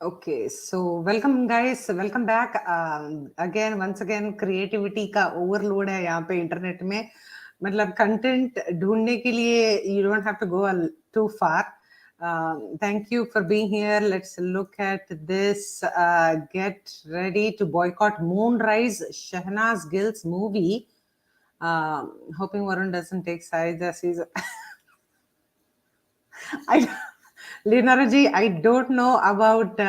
Okay, so welcome guys, welcome back. Once again, creativity का overload है यहाँ पे internet में. मतलब content ढूंढने के लिए you don't have to go too far. Thank you for being here. Let's look at this. Get ready to boycott Moonrise, Shehnaz Gill's movie. Hoping Varun doesn't take sides as he's. Linaraji, I don't know about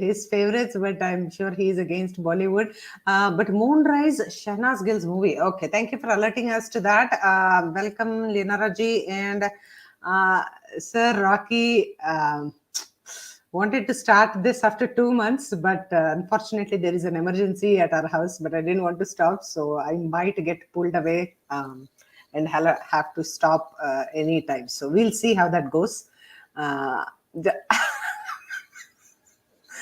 his favorites, but I'm sure he's against Bollywood. But Moonrise, Shehnaz Gill's movie. Okay, thank you for alerting us to that. Welcome, Linaraji and Sir Rocky. Wanted to start this after 2 months, but unfortunately there is an emergency at our house, but I didn't want to stop, so I might get pulled away. And have to stop anytime. So we'll see how that goes.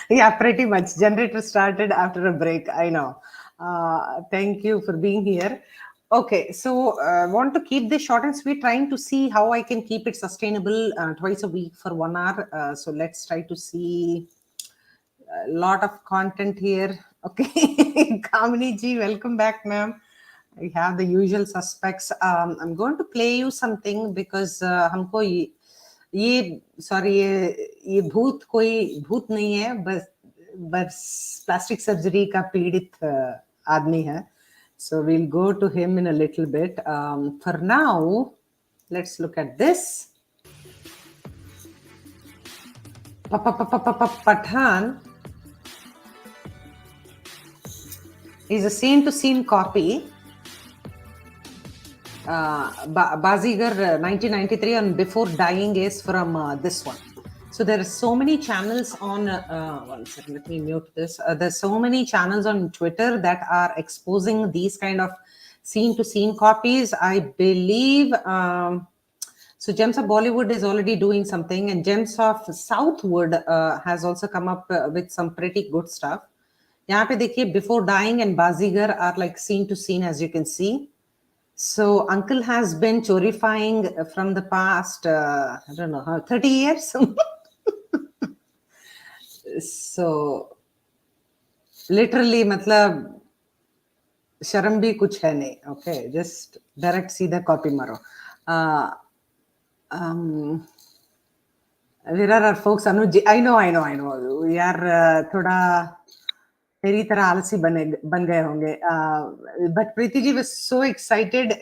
Yeah, pretty much. Generator started after a break. I know. Thank you for being here. Okay, so want to keep this short and sweet, trying to see how I can keep it sustainable twice a week for 1 hour. So let's try to see a lot of content here. Okay, Kamini ji, welcome back, ma'am. I have the usual suspects. I'm going to play you something because हमको ये भूत कोई भूत नहीं है, बस plastic surgery का पीड़ित आदमी है. So we'll go to him in a little bit. For now, let's look at this. Pathaan is a scene-to-scene copy. Bazigar 1993 and Before Dying is from this one. So there are so many channels on, one second, let me mute this. There's so many channels on Twitter that are exposing these kind of scene-to-scene copies. I believe, so Gems of Bollywood is already doing something, and Gems of Southwood has also come up with some pretty good stuff. यहाँ पे देखिए, Before Dying and Bazigar are like scene-to-scene, as you can see. So Uncle has been chorifying from the past, I don't know, 30 years. So literally, matlab, शर्म भी कुछ है नहीं. Okay, just direct सीधा copy मारो. There are folks, Anuj, I know. यार थोड़ा मेरी तरह आलसी बन गए होंगे. But Preeti ji was so excited,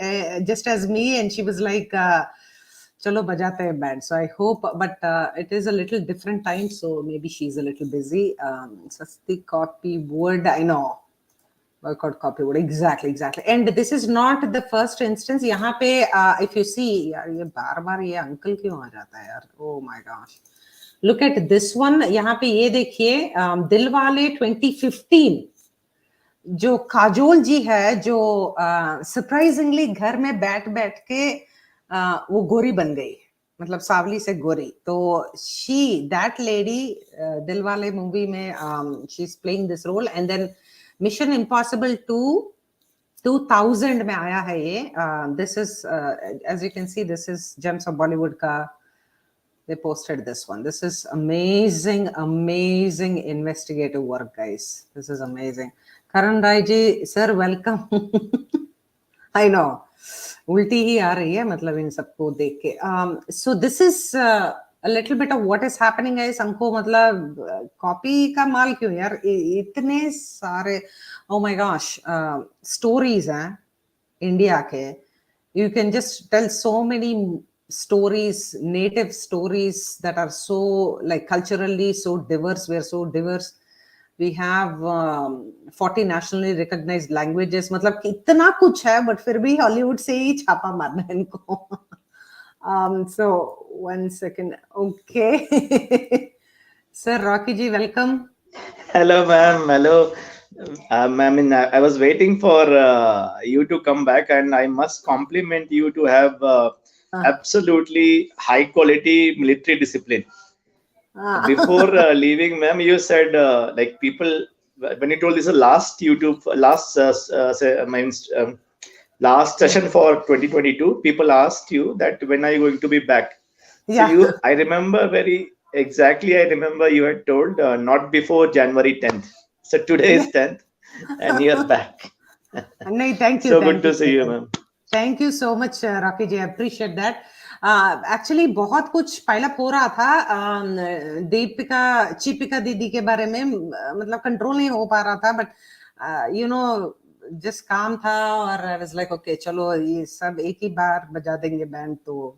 just as me, and she was like, chalo bajate hai band. So I hope, but it is a little different time, so maybe she's a little busy. Sasti copy word, I know. Boycott copy word, exactly. And this is not the first instance. यहाँ पे, if you see, यार ये बार ये uncle क्यों आ जाता है यार? Oh my gosh. Look at this one. यहाँ पे ये देखिए, दिलवाले 2015, जो काजोल जी है, जो सरप्राइजिंगली घर में बैठ के वो गोरी बन गई, मतलब सावली से गोरी. तो that lady, दिलवाले मूवी में, she's playing this role, and then Mission Impossible 2 2000 में आया है ये. This is, as you can see, this is Gems of Bollywood का. They posted this one. This is amazing investigative work, guys. This is amazing. Karan Rai ji, sir, welcome. I know. Ulti hi aa rahi hai, matlab in sabko dekh ke. So this is a little bit of what is happening, guys. हमको मतलब copy का माल क्यों यार? इतने सारे, oh my gosh, stories हैं India के. You can just tell so many stories, native stories that are so like culturally so diverse. We're so diverse. We have 40 nationally recognized languages. मतलब इतना कुछ है, but फिर भी Hollywood से ही छापा मारना है इनको. So 1 second. Okay. Sir Rocky ji, welcome. Hello, ma'am. Hello. I was waiting for you to come back, and I must compliment you to have absolutely high quality military discipline. Before leaving, ma'am, you said like people, when you told this last last session for 2022, people asked you that when are you going to be back? Yeah. So I remember very exactly. I remember you had told not before January 10th. So today is 10th, and you're back. नहीं, thank you, So good thank you to see so you, much. ma'am. Thank you so much, Rocky ji. I appreciate that. Actually, बहुत कुछ pile up हो रहा था दीपिका चिपिका दीदी के बारे में, मतलब कंट्रोल नहीं हो पा रहा था, but you know just काम था, और I was like okay चलो ये सब एक ही बार बजा देंगे बैंड तो,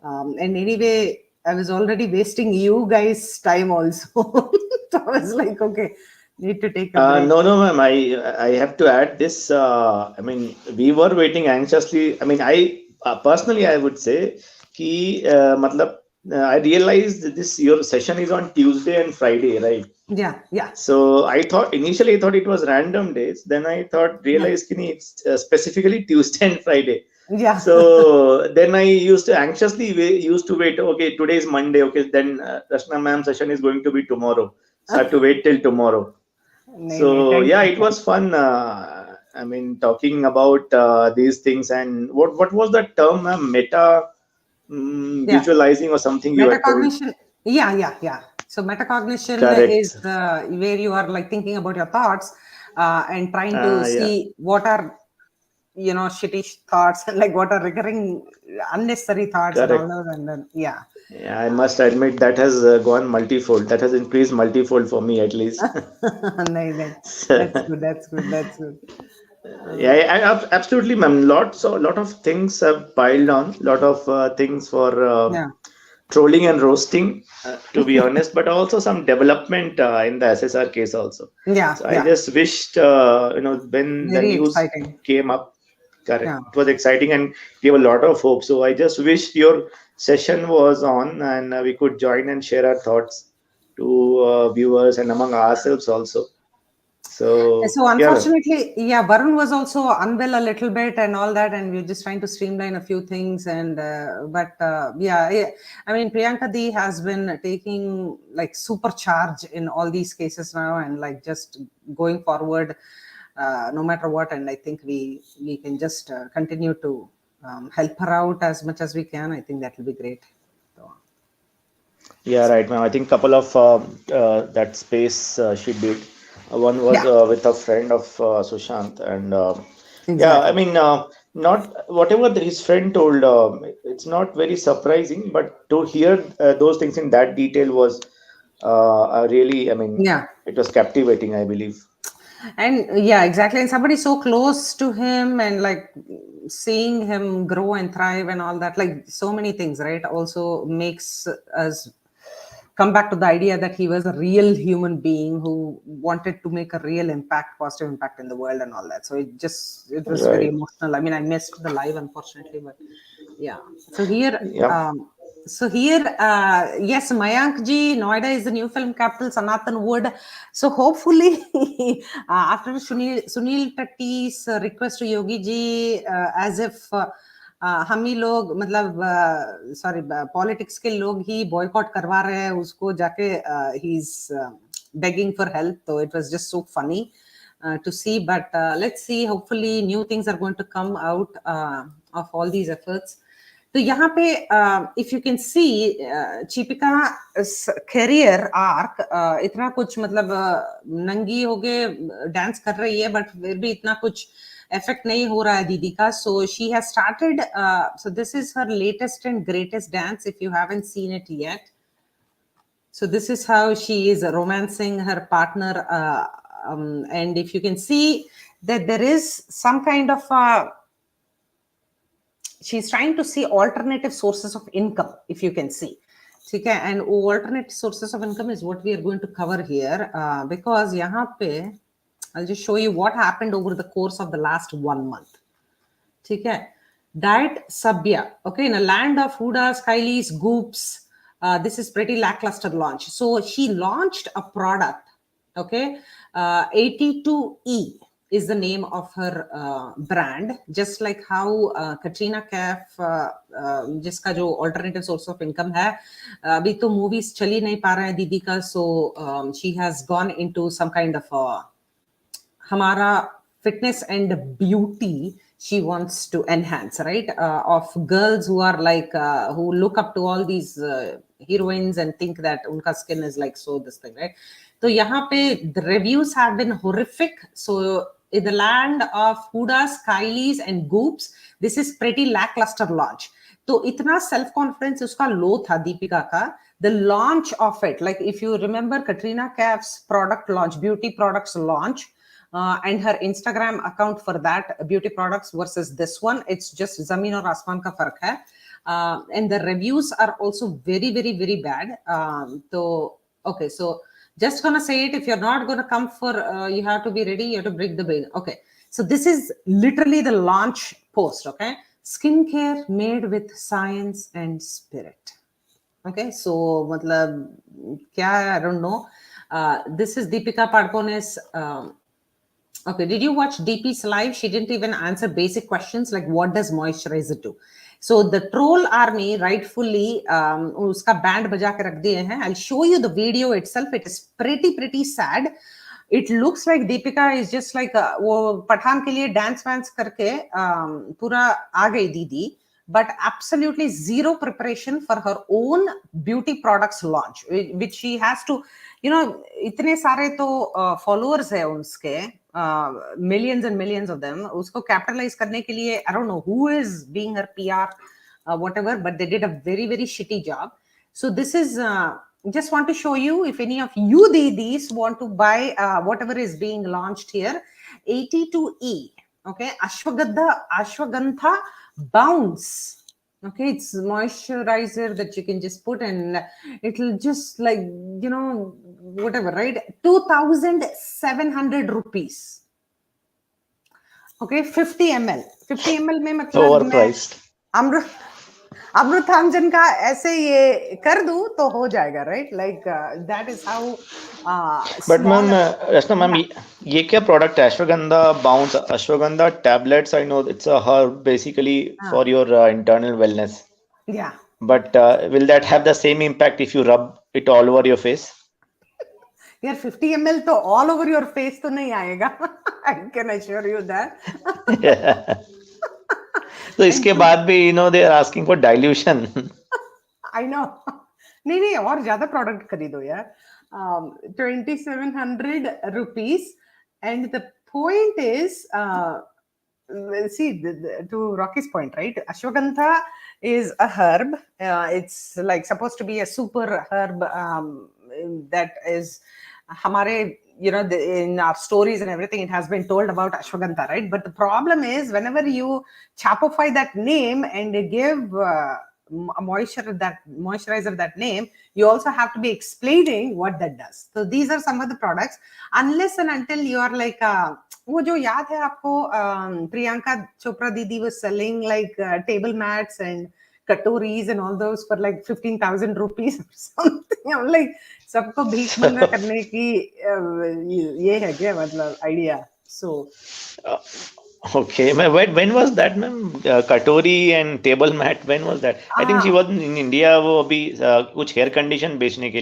and anyway I was already wasting you guys time also. So I was like okay, need to take a break. No, ma'am. I have to add this. I mean, we were waiting anxiously. I mean, I personally I would say कि मतलब I realized that this your session is on Tuesday and Friday, right? Yeah. So I thought initially I thought it was random days. Then I thought realized कि नहीं, it's specifically Tuesday and Friday. Yeah. So then I used to anxiously used to wait. Okay, today is Monday. Okay, then Rashna ma'am session is going to be tomorrow. So I have to wait till tomorrow. नहीं, So thank yeah, you. it was fun. I mean, talking about these things, and what was that term, meta Yeah. visualizing or something you had told? Metacognition. Yeah. So metacognition is Correct. where you are like thinking about your thoughts and trying to Yeah. see what are, you know, shitty thoughts and like what are recurring unnecessary thoughts and all Correct. those, and then yeah. Yeah, I must admit that has gone multifold. That has increased multifold for me at least. नहीं, that's So, good. That's good. yeah, absolutely, ma'am. Lot of things have piled on. Lot of things for Yeah. trolling and roasting, to be honest, but also some development in the SSR case also. So I Yeah. just wished, when the Very news exciting. came up, correct, Yeah. it was exciting and gave a lot of hope. So I just wished your session was on and we could join and share our thoughts to viewers and among ourselves also. So So yeah, unfortunately, yeah, Varun was also unwell a little bit and all that, and we're just trying to streamline a few things. And I mean, Priyanka D has been taking like supercharge in all these cases now, and like just going forward, no matter what. And I think we can just continue to help her out as much as we can. I think that will be great. So, yeah, right, ma'am. I think couple of that space she did. One was yeah, with a friend of Sushant, and yeah, I exactly. mean, not whatever his friend told. It's not very surprising, but to hear those things in that detail was really. I mean, Yeah. it was captivating, I believe. And yeah, exactly. And somebody so close to him, and like seeing him grow and thrive and all that, like so many things, right? Also makes us come back to the idea that he was a real human being who wanted to make a real impact, positive impact in the world and all that. So it was very Right. emotional. I mean, I missed the live, unfortunately, but yeah. So here, Yeah. yes, Mayank ji, Noida is the new film capital. Sanatan Wood. So hopefully, after Sunil Tatti's request to Yogi ji, as if हम ही लोग मतलब sorry politics के लोग ही boycott करवा रहे हैं उसको जाके he is begging for help. So it was just so funny to see. But let's see. Hopefully, new things are going to come out of all these efforts. तो यहाँ पे इफ यू कैन सी चिपिका career arc इतना कुछ मतलब नंगी हो गए डांस कर रही है, बट फिर भी इतना कुछ इफेक्ट नहीं हो रहा है दीदी का. So she has started, so this is her latest and greatest dance if you haven't seen it yet. So this is how she is romancing her partner, and if you can see that there is some kind of she's trying to see alternative sources of income, if you can see. Okay, and alternate sources of income is what we are going to cover here, because yahan pe I'll just show you what happened over the course of the last 1 month. Okay, Diet Sabya. Okay, in a land of Hudas, Kylies, Goops, this is pretty lackluster launch. So she launched a product. Okay, 82E is the name of her brand, just like how Katrina Kaif जिसका जो alternative source of income है, अभी तो movies चली नहीं पा रहा है दीदी का. So she has gone into some kind of हमारा fitness and beauty she wants to enhance, right? Of girls who are like who look up to all these heroines and think that unka skin is like so this thing, right? So yahan pe the reviews have been horrific. So in the land of Hudas, Kylies and Goops, this is pretty lackluster launch. तो इतना self confidence उसका लो था दीपिका का. The launch of it, like if you remember Katrina Kaif's product launch, beauty products launch, and her Instagram account for that beauty products versus this one, it's just zameen aur asman ka fark hai. And the reviews are also very, very, very bad. So okay, so just gonna say it. If you're not gonna come for, you have to be ready. You have to break the brain. Okay, so this is literally the launch post. Okay, skincare made with science and spirit. Okay, so matlab kya, I don't know. This is Deepika Padukone's. Okay, did you watch DP's live? She didn't even answer basic questions like what does moisturizer do? So the troll army rightfully uska band baja ke rakh diye hain. I'll show you the video itself. It is pretty sad. It looks like Deepika is just like वो पठान के लिए dance vents करके पूरा आ गई दीदी, but absolutely zero preparation for her own beauty products launch, which she has to, you know, इतने सारे तो followers है उसके, millions and millions of them, उसको capitalize करने के लिए I don't know who is being her PR, whatever, but they did a very, very shitty job. So this is just want to show you, if any of you didis want to buy whatever is being launched here, 82E, okay, Ashwagandha Bounce. Okay, it's moisturizer that you can just put and it'll just like, you know, whatever, right? 2,700 rupees. Okay, 50 ml. 50 ml में मतलब overpriced. Amrutanjan का ऐसे ये कर दूं तो हो जाएगा, right? Like that is how. But ma'am, Rachna ma'am, ये क्या product है? Ashwagandha Bounce, Ashwagandha tablets. I know it's a herb basically for your internal wellness. Yeah. But will that have the same impact if you rub it all over your face? यार 50 ml तो all over your face तो नहीं आएगा. I can assure you that. Yeah. So इसके बाद भी, you know, they are asking for dilution. I know. नहीं और ज्यादा product खरीदो यार. 2,700 rupees, and the point is, see, to Rocky's point, right? Ashwagandha is a herb. It's like supposed to be a super herb that is hamare, you know, in our stories and everything, it has been told about Ashwagandha, right? But the problem is whenever you chapify that name and give a moisturizer that name, you also have to be explaining what that does. So these are some of the products. Unless and until you are like वो जो याद है आपको, Priyanka Chopra didi was selling like table mats and katoris and all those for like 15,000 rupees or something. I'm like, सबको भीख मंगा करने की ये है क्या मतलब idea? So okay, when was that, ma'am? Katori and table mat, when was that? I think she was in India. वो अभी कुछ hair conditioner बेचने के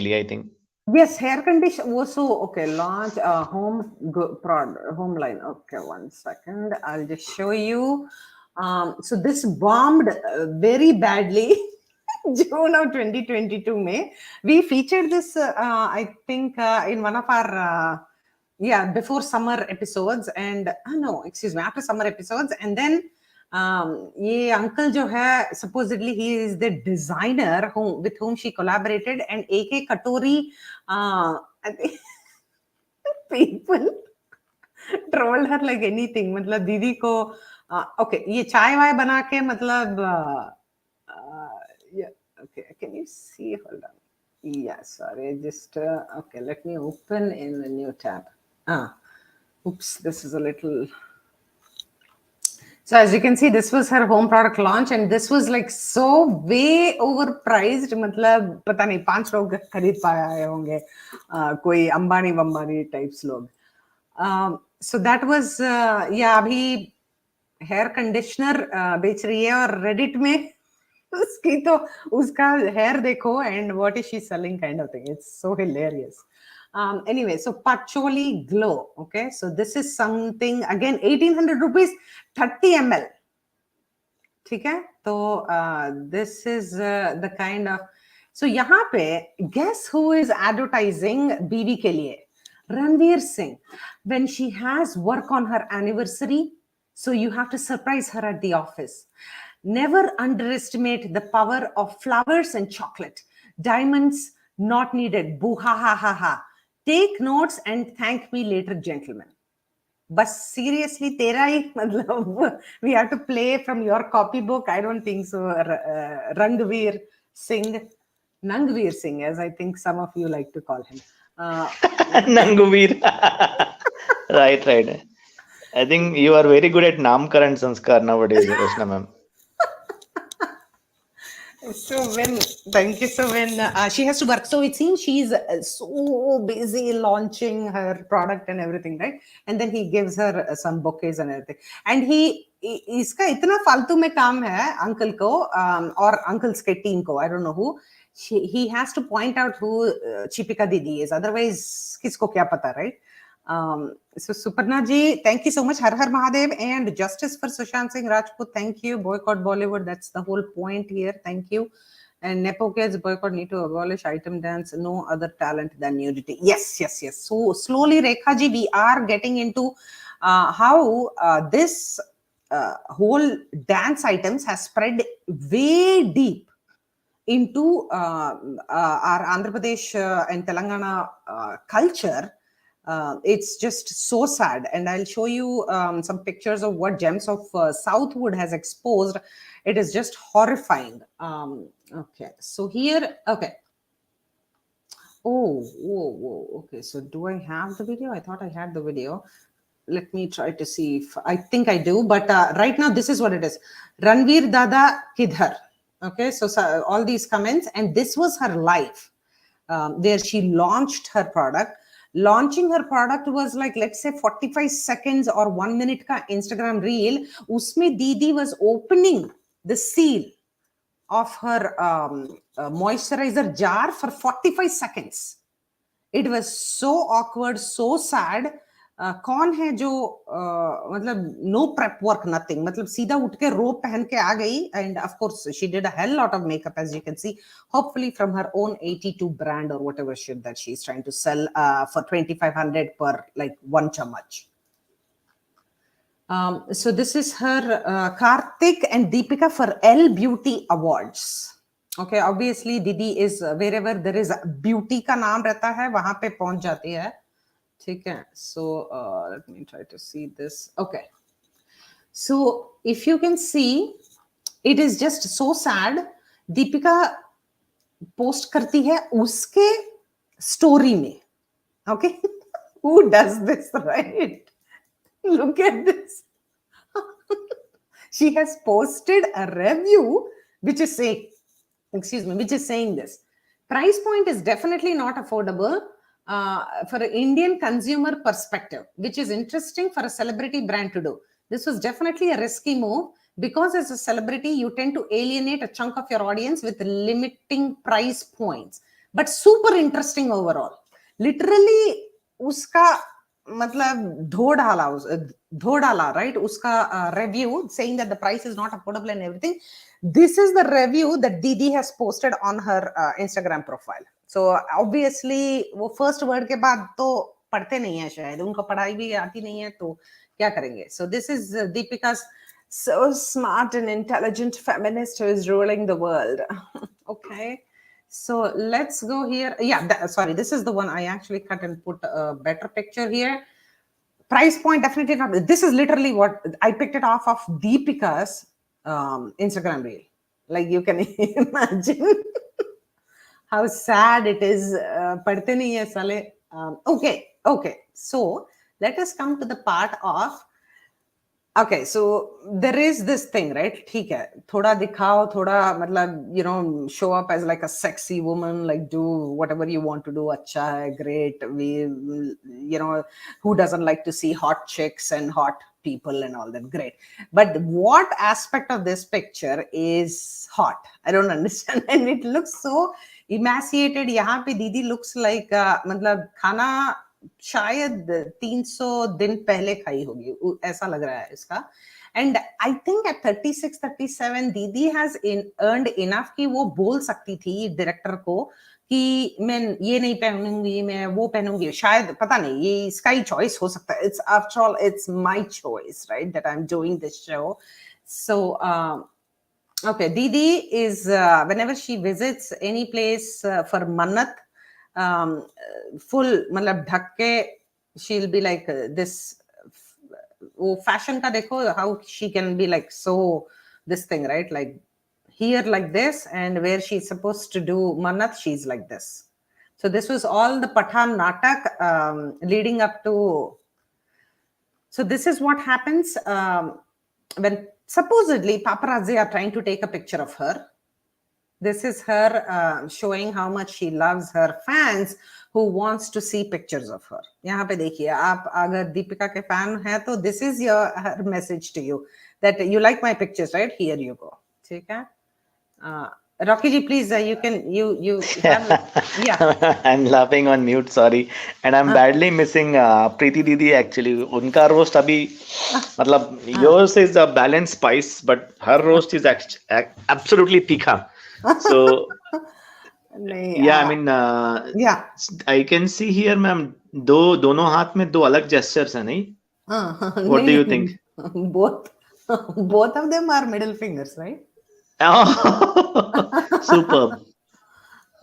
लिए, I think. Yes, hair condition was so okay. Launch home line. Okay, 1 second. I'll just show you. So this bombed very badly. June of 2022 May. We featured this, I think, in one of our before summer episodes, and no, excuse me, after summer episodes, and then ये uncle जो है, supposedly he is the designer with whom she collaborated, and AK Katori, I think people trolled her like anything. मतलब दीदी को okay, ये चाय वाय बना के मतलब yeah, okay, can you see? Hold on. Yeah, sorry, just okay, let me open in a new tab. Oops, this is a little. So as you can see, this was her home product launch, and this was like so way overpriced. मतलब पता नहीं 5 लोग खरीद पाए होंगे, कोई Ambani types लोग. So that was अभी hair conditioner बेच रही है और Reddit में उसकी तो उसका hair देखो and what is she selling kind of thing. It's so hilarious. Anyway, so Patchouli Glow. Okay, so this is something again 1800 rupees, 30 ml. Okay, so this is the kind of. So यहाँ पे guess who is advertising BB के लिए? Ranveer Singh. When she has work on her anniversary, so you have to surprise her at the office. Never underestimate the power of flowers and chocolate. Diamonds not needed. Boo ha ha ha ha. Take notes and thank me later, gentlemen. But seriously, tera hi, matlab, we have to play from your copybook. I don't think so. Rangveer Singh, Nangveer Singh, as I think some of you like to call him. Nanguvir. Right, right. I think you are very good at Namkar and Sanskar nowadays, Rashna ma'am. So when, thank you. So when she has to work, so it seems she's so busy launching her product and everything, right? And then he gives her some bouquets and everything. And इसका इतना फालतू में काम है uncle को और uncles के team को, I don't know who. He has to point out who Chipika Didi is. Otherwise, किसको क्या पता, right? So Suparna ji, thank you so much. Har Har Mahadev and justice for Sushant Singh Rajput. Thank you. Boycott Bollywood. That's the whole point here. Thank you. And Nepo kids boycott need to abolish item dance. No other talent than nudity. Yes, yes, yes. So slowly, Rekha ji, we are getting into how this whole dance items has spread way deep into our Andhra Pradesh and Telangana culture. It's just so sad, and I'll show you some pictures of what Gems of Southwood has exposed. It is just horrifying. Okay, so here, okay. Oh, whoa, whoa. Okay, so do I have the video? I thought I had the video. Let me try to see if I think I do. But right now, this is what it is. Ranveer Dada Kidhar. Okay, so all these comments, and this was her live, where she launched her product. Launching her product was like, let's say 45 seconds or 1 minute ka Instagram reel. Usme Didi was opening the seal of her moisturizer jar for 45 seconds. It was so awkward, so sad. कौन है जो मतलब no prep work, nothing, मतलब सीधा उठ के robe पहन के आ गई. And of course she did a hell lot of makeup, as you can see, hopefully from her own 82 brand or whatever shit that she's trying to sell for 2,500 per like one chamach. So this is her Karthik and Deepika for L Beauty Awards. Okay, obviously Didi is wherever there is beauty का नाम रहता है वहां पे पहुंच जाती है. Okay, so let me try to see this. Okay, so if you can see, it is just so sad. Deepika post करती है उसके story में. Okay, who does this, right? Look at this. She has posted a review which is saying, which is saying this. Price point is definitely not affordable. For an Indian consumer perspective, which is interesting for a celebrity brand to do. This was definitely a risky move because as a celebrity, you tend to alienate a chunk of your audience with limiting price points. But super interesting overall. Literally, uska matlab dho dala, right? Uska review saying that the price is not affordable and everything. This is the review that Didi has posted on her Instagram profile. So obviously वो first word के बाद तो पढ़ते नहीं है शायद, उनको पढ़ाई भी आती नहीं है तो क्या करेंगे. So this is Deepika's so smart and intelligent feminist who is ruling the world. Okay, so let's go here. Yeah, sorry, this is the one I actually cut and put a better picture here. Price point definitely not. This is literally what I picked it off of Deepika's Instagram reel. Like you can imagine how sad it is. Padhte nahi hai sale. Okay. So let us come to the part of. Okay, so there is this thing, right? ठीक है, थोड़ा दिखाओ, थोड़ा मतलब show up as like a sexy woman, like do whatever you want to do. अच्छा है, great. We who doesn't like to see hot chicks and hot people and all that? Great. But what aspect of this picture is hot? I don't understand. And it looks so emaciated. यहाँ पे दीदी looks like मतलब खाना शायद 300 दिन पहले खाई होगी, ऐसा लग रहा है इसका. And I think at 36, 37, दीदी has earned enough कि वो बोल सकती थी डायरेक्टर को कि मैं ये नहीं पहनूंगी, मैं वो पहनूंगी. शायद पता नहीं, ये इसका ही चॉइस हो सकता है. It's after all, it's my choice, right? That I'm doing this show. So, okay, Didi is whenever she visits any place for Mannat, full मतलब ढक के, she'll be like this. वो fashion का देखो, how she can be like so this thing, right? Like here like this, and where she's supposed to do Mannat, she's like this. So this was all the Pathan Natak leading up to. So this is what happens when supposedly paparazzi are trying to take a picture of her. This is her showing how much she loves her fans who wants to see pictures of her. यहाँ पे देखिए, आप अगर दीपिका के fan हैं तो this is her message to you that you like my pictures, right? Here you go. ठीक है? Rocky ji, please, you can you have, yeah. I'm laughing on mute, sorry, and I'm badly missing Preeti Didi actually. उनका roast अभी मतलब yours is a balanced spice, but her roast is absolutely तीखा. So yeah, I mean yeah, I can see here, ma'am, दोनों हाथ में दो अलग gestures हैं, नहीं? What do you think? Both of them are middle fingers, right? Oh, superb.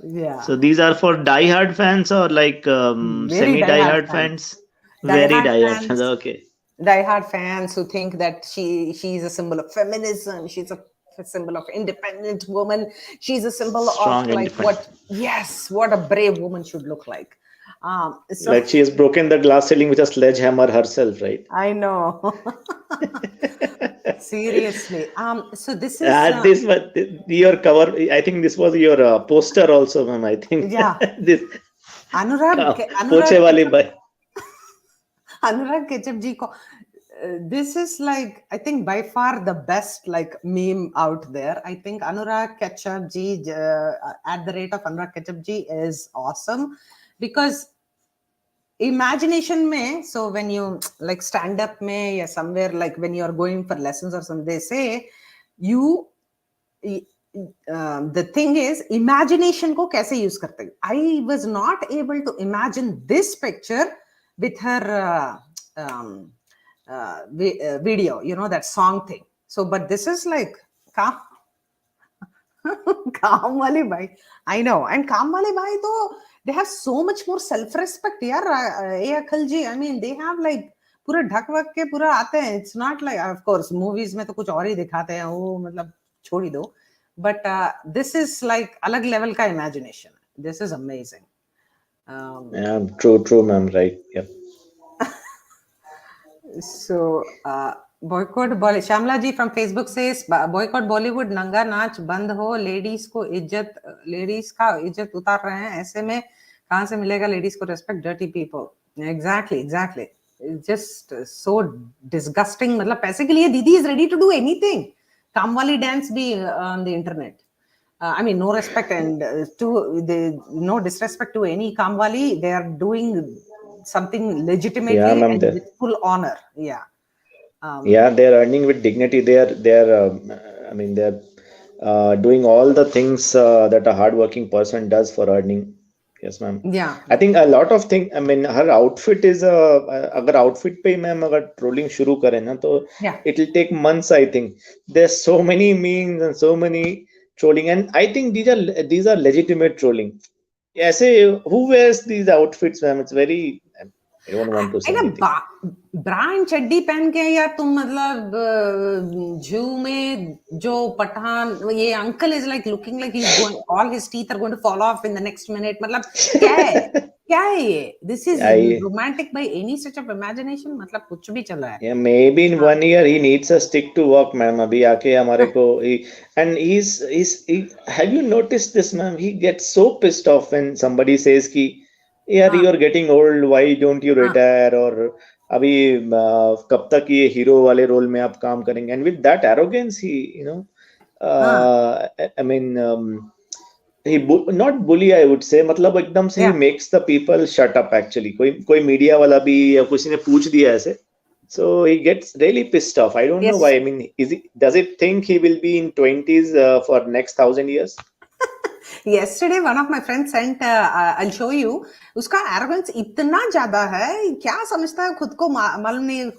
Yeah. So these are for die-hard fans or like semi-die-hard fans? Very die-hard fans. Okay. Die-hard fans who think that she's a symbol of feminism. She's a symbol of independent woman. She's a symbol of like what a brave woman should look like. So, like she has broken the glass ceiling with a sledgehammer herself, right? I know. Seriously. So this is your cover. I think this was your poster also, ma'am. I think. Yeah. This Anurag poche wali bhai. Anurag Ketchup ji ko. This is like, I think by far the best like meme out there. I think Anurag Ketchup ji at the rate of Anurag Ketchup ji is awesome because imagination mein, so when you like stand up mein or somewhere, like when you are going for lessons or something, they say you the thing is imagination ko kaise use karte. I was not able to imagine this picture with her video, you know, that song thing. So but this is like Kaam wali bhai. I know. And Kaam wali bhai though, they have so much more self-respect. Yaar, Akhil ji, I mean, they have like पूरा ढक वक के पूरा आते हैं. It's not like, of course, movies में तो कुछ और ही दिखाते हैं. वो मतलब छोड़ ही दो. But this is like अलग level का imagination. This is amazing. Yeah, true, ma'am. Right. Yep. So, boycott Bollywood. Shamla ji from Facebook says, boycott Bollywood, नंगा नाच बंद हो, ladies का इज्जत उतार रहे हैं. ऐसे में कहाँ से मिलेगा ladies को respect? Dirty people. Exactly. It's just so disgusting. मतलब पैसे के लिए दीदी is ready to do anything. काम वाली dance भी on the internet. I mean, no respect and no disrespect to any काम वाली. They are doing something legitimately and with full honor. Yeah. Yeah, they're earning with dignity. They're I mean, they're doing all the things that a hardworking person does for earning. Yes, ma'am. Yeah. I think a lot of things. I mean, her outfit is अगर outfit पे ma'am अगर trolling शुरू करें ना तो it will take months. I think there's so many memes and so many trolling, and I think these are legitimate trolling. ऐसे who wears these outfits, ma'am? It's very. I don't want to say anything. Bra and चड्डी पहन के यार तुम मतलब जू में जो पठान ये uncle is like looking like he is going all his teeth are going to fall off in the next minute. मतलब क्या है ये? This is romantic by any such of imagination. मतलब कुछ भी चल रहा है. Yeah, maybe in 1 year he needs a stick to walk, ma'am. अभी आके हमारे को and he have you noticed this, ma'am? He gets so pissed off when somebody says कि यार you are getting old, why don't you retire? और अभी कब तक ये हीरो वाले रोल में आप काम करेंगे? And with that arrogance, he, I mean, not bully, I would say, मतलब एकदम से he Yeah. makes the people shut up actually. कोई मीडिया वाला भी या किसी ने पूछ दिया ऐसे, so he gets really pissed off. I don't know why. Yes. I mean, does it think he will be in 20s for next 1,000 years? Yesterday one of my friends sent I'll show you, उसका arrogance इतना ज्यादा है, क्या समझता है खुद को, मालूम नहीं,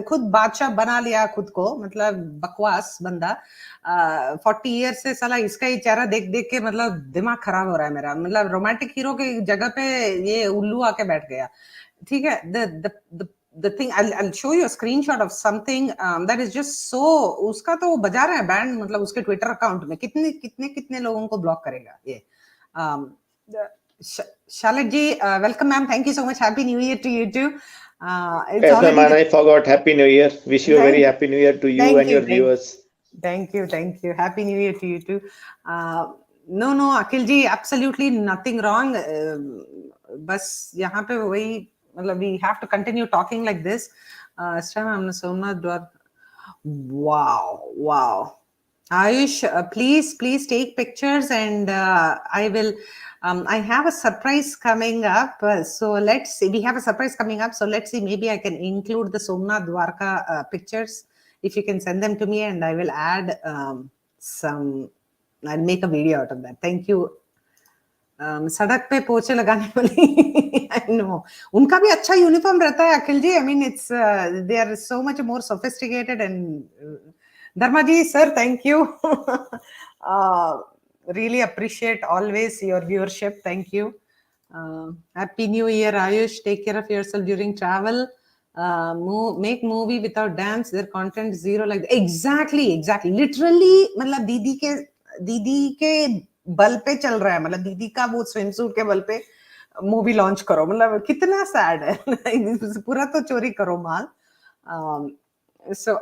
खुद बादशाह बना लिया खुद को, मतलब बकवास बंदा। 40 ईयर्स से साला इसका ही चेहरा देख देख के मतलब दिमाग खराब हो रहा है मेरा, मतलब रोमांटिक हीरो की जगह पे ये उल्लू आके बैठ गया। ठीक है, the thing, I'll show you a screenshot of something that is just so, उसका तो वो बजा रहा है बैंड, मतलब उसके ट्विटर अकाउंट में कितने कितने कितने लोगों को ब्लॉक करेगा ये। Shalat ji, welcome ma'am, thank you so much, happy new year to you too. It's Yes, already man, I forgot. Happy New Year. Wish you a very happy New Year to you and your viewers. Thank you, happy new year to you too. No Akhil ji, absolutely nothing wrong, बस यहाँ पे वही, मतलब we have to continue talking like this. This time I'm Somnath Dwar. Wow. Ayush, please take pictures, and I will. I have a surprise coming up. So let's see. We have a surprise coming up. So let's see. Maybe I can include the Somnath Dwarka pictures. If you can send them to me, and I will add some. I'll make a video out of that. Thank you. सड़क पे पोछे लगाने वाली, I know, उनका भी अच्छा uniform रहता है अखिल जी। I mean, it's they are so much more sophisticated, and Dharma ji, sir, thank you. Really appreciate always your viewership. Thank you. Happy New Year, Ayush. Take care of yourself during travel. Make movie without dance. Their content zero. Like exactly. Literally, मतलब दीदी के बल पे चल रहा है, मतलब दीदी का वो स्विमसूट के बल पे मूवी लॉन्च करो, मतलब कितना सैड है। पूरा तो चोरी करो माल। So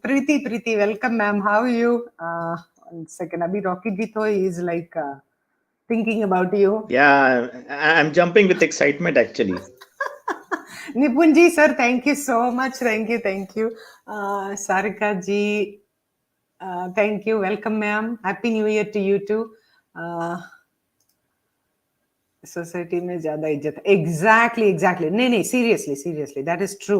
Preeti, welcome ma'am, how are you? One second, abhi Rocky ji to is like thinking about you. Yeah, I'm jumping with excitement actually. Nipun ji, sir, thank you so much. Thank you. Sarika ji, thank you. Welcome, ma'am. Happy New Year to you too. Society में ज्यादा इज्जत है, exactly नहीं seriously that is true.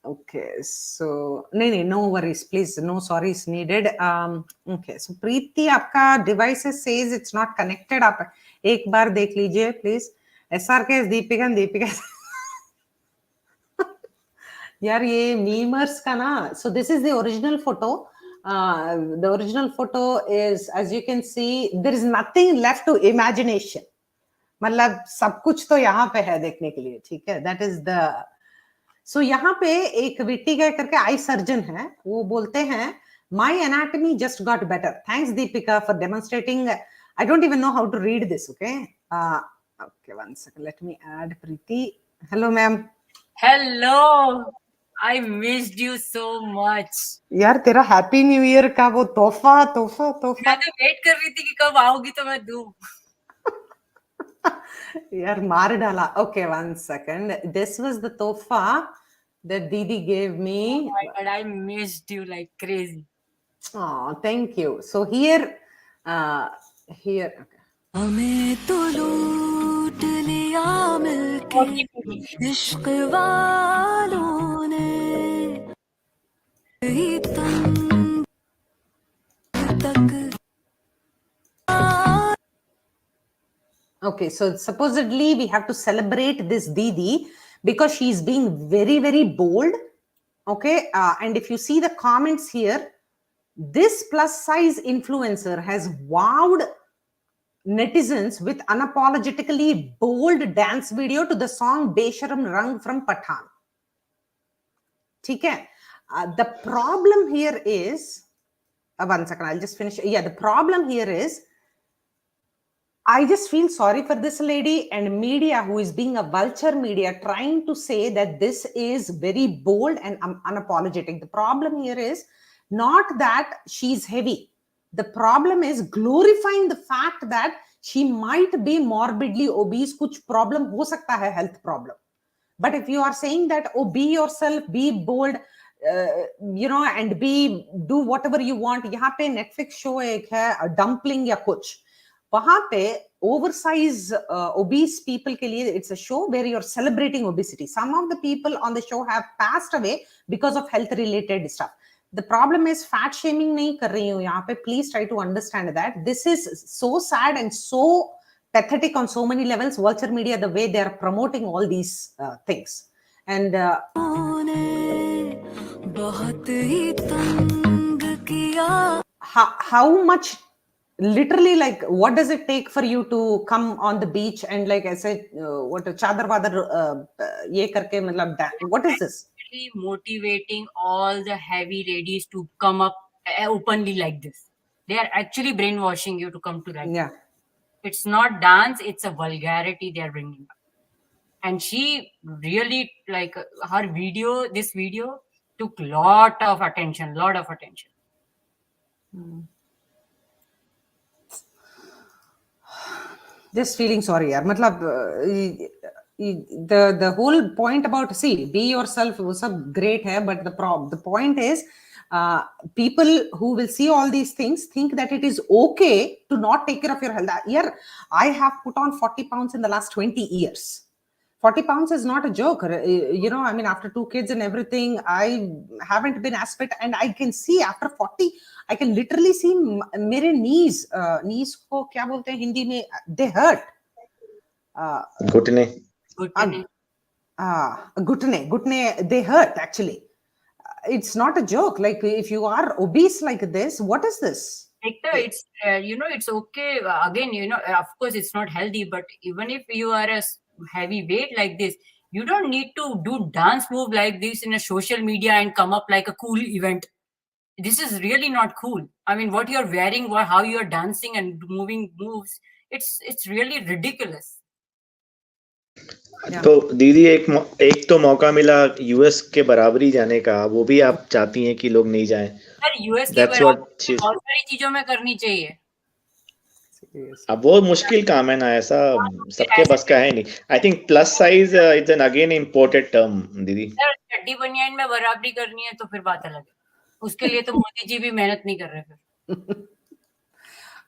Okay so नहीं no worries please, no sorries needed. Okay so Preeti, आपका device says it's not connected, आप एक बार देख लीजिए प्लीज। SRK दीपिका यार ये मीमर्स का ना, so this is the original photo. the original photo is, as you can see, there is nothing left to imagination, मतलब सब कुछ तो यहाँ पे है देखने के लिए, ठीक है। दैट इज द, सो यहाँ पे एक विट्टी गाय करके आई सर्जन है, वो बोलते हैं my anatomy just got better, thanks Deepika for demonstrating. I don't even know how to read this, okay okay one second, let me add Preeti. Hello ma'am. Hello, I missed you so much. यार तेरा happy new year का वो तोहफा मैं तो wait कर रही थी कि कब आओगी तो मैं दूं। यार मार डाला। Okay one second, this was the तोहफा that Didi gave me. Oh my God, I missed you like crazy. Oh, thank you. So here okay. हमें तो लूट लिया मिलके इश्क वालों ने ही तुम तक। Okay, so supposedly we have to celebrate this Didi because she's being very bold. Okay, and if you see the comments here, this plus size influencer has wowed netizens with unapologetically bold dance video to the song Besharam Rang from Pathan. Okay, the problem here is, one second, I'll just finish. Yeah, the problem here is, I just feel sorry for this lady and media who is being a vulture media trying to say that this is very bold and unapologetic. The problem here is not that she's heavy. The problem is glorifying the fact that she might be morbidly obese. Kuch problem ho sakta hai, health problem. But if you are saying that, oh, be yourself, be bold, and do whatever you want. यहाँ पे Netflix show एक है, dumpling या कुछ. वहां पे oversize obese people के लिए it's a show where you're celebrating obesity. Some of the people on the show have passed away because of health related stuff. The problem is fat shaming नहीं कर रही हूँ यहाँ पे. Please try to understand that this is so sad and so pathetic on so many levels. Vulture media, the way they are promoting all these things, and how much literally, like, what does it take for you to come on the beach and, like I said, what chadar wadar ye karke matlab what is this? Motivating all the heavy ladies to come up openly like this. They are actually brainwashing you to come to that. Yeah, it's not dance, it's a vulgarity they are bringing up. And she really, like, her video, this video took lot of attention. Just feeling sorry yaar. Matlab the whole point about, see, be yourself was a great hai, but the point is people who will see all these things think that it is okay to not take care of your health. Here I have put on 40 pounds in the last 20 years. 40 pounds is not a joke. You know, I mean, after 2 kids and everything, I haven't been as fit, and I can see after 40, I can literally see मेरे knees को क्या बोलते हैं हिंदी में, they hurt. घुटने घुटने, they hurt actually. It's not a joke. Like, if you are obese like this, what is this? Fekta, it's it's okay. Again, of course, it's not healthy. But even if you are a heavy weight like this, you don't need to do dance move like this in a social media and come up like a cool event. This is really not cool. I mean, what you're wearing, how you're dancing and moving moves, it's really ridiculous. तो दीदी एक तो मौका मिला US के बराबरी जाने का, वो भी आप चाहती हैं कि लोग नहीं जाएं? यार यूएस के बराबरी बहुत सारी चीजों में करनी चाहिए. अब वो मुश्किल काम है ना, ऐसा सबके बस का है नहीं. I think plus size it's an again imported term दीदी. चड्डी बनियान में बराबरी करनी है तो फिर बात अलग है. उसके लिए तो मोदी जी भी मेहनत नहीं कर रहे फिर.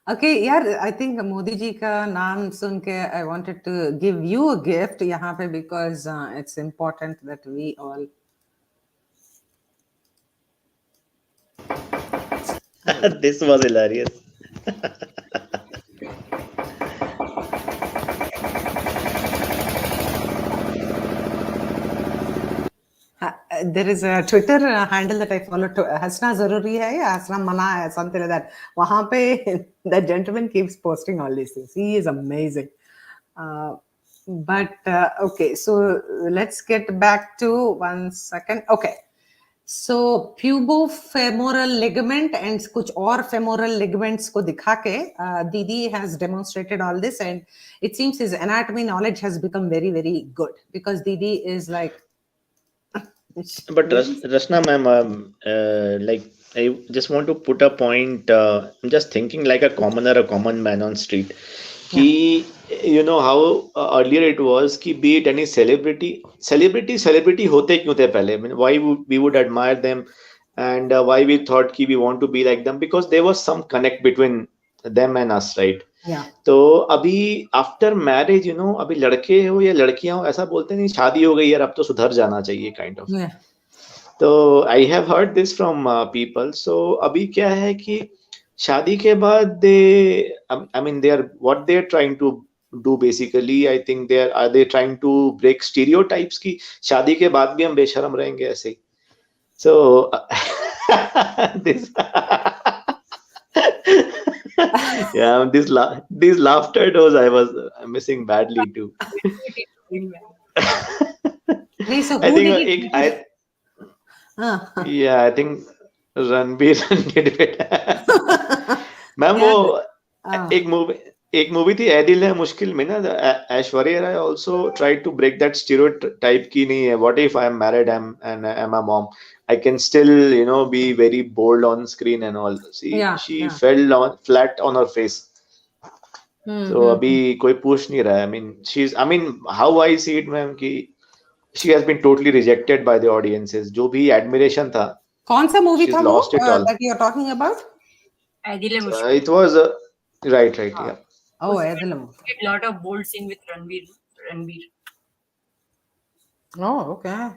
Okay, यार, I think मोदी जी का नाम सुन के I wanted to give you a gift यहाँ पे, because it's important that we all. This was hilarious. There is a Twitter handle that I follow, Hasna Zaruri hai ya Hasna Mana hai, something like that. Wahan pe that gentleman keeps posting all these things. He is amazing. But okay, so let's get back to 1 second. Okay, so pubofemoral ligament and kuch aur femoral ligaments ko dikha ke Didi has demonstrated all this, and it seems his anatomy knowledge has become very, very good, because Didi is like. But Rashna ma'am, like, I just want to put a point. I'm just thinking like a common man on street. Ki, you know how earlier it was ki be it any celebrity hote kyun the pehle? I mean, why we would admire them, and why we thought ki we want to be like them, because there was some connect between them and us, right? Yeah. तो अभी after marriage अभी लड़के हो या लड़कियां हो ऐसा बोलते नहीं, शादी हो गई यार अब तो सुधर जाना चाहिए काइंड ऑफ. तो I have heard this from people. So अभी क्या है कि शादी के बाद they are what they are trying to do basically. I think they trying to break stereotypes की शादी के बाद भी हम बेशरम रहेंगे ऐसे ही. So this yeah, this laughter dose I was missing badly too. So I think I think Ranbir did it. Ma'am वो एक मूवी थी एदिल है मुश्किल में ना, Aishwarya Rai also tried to break that stereotype की नहीं है, what if I am married and I'm a mom, I can still be very bold on screen and all. She fell flat on her face. So अभी कोई पूछ नहीं रहा है. I mean how I see it ma'am कि she has been totally rejected by the audiences. जो भी admiration था. कौन सा मूवी था वो that you are talking about? It was right, yeah. Oh, Edalam. A lot of bold scene with Ranveer. Oh, okay.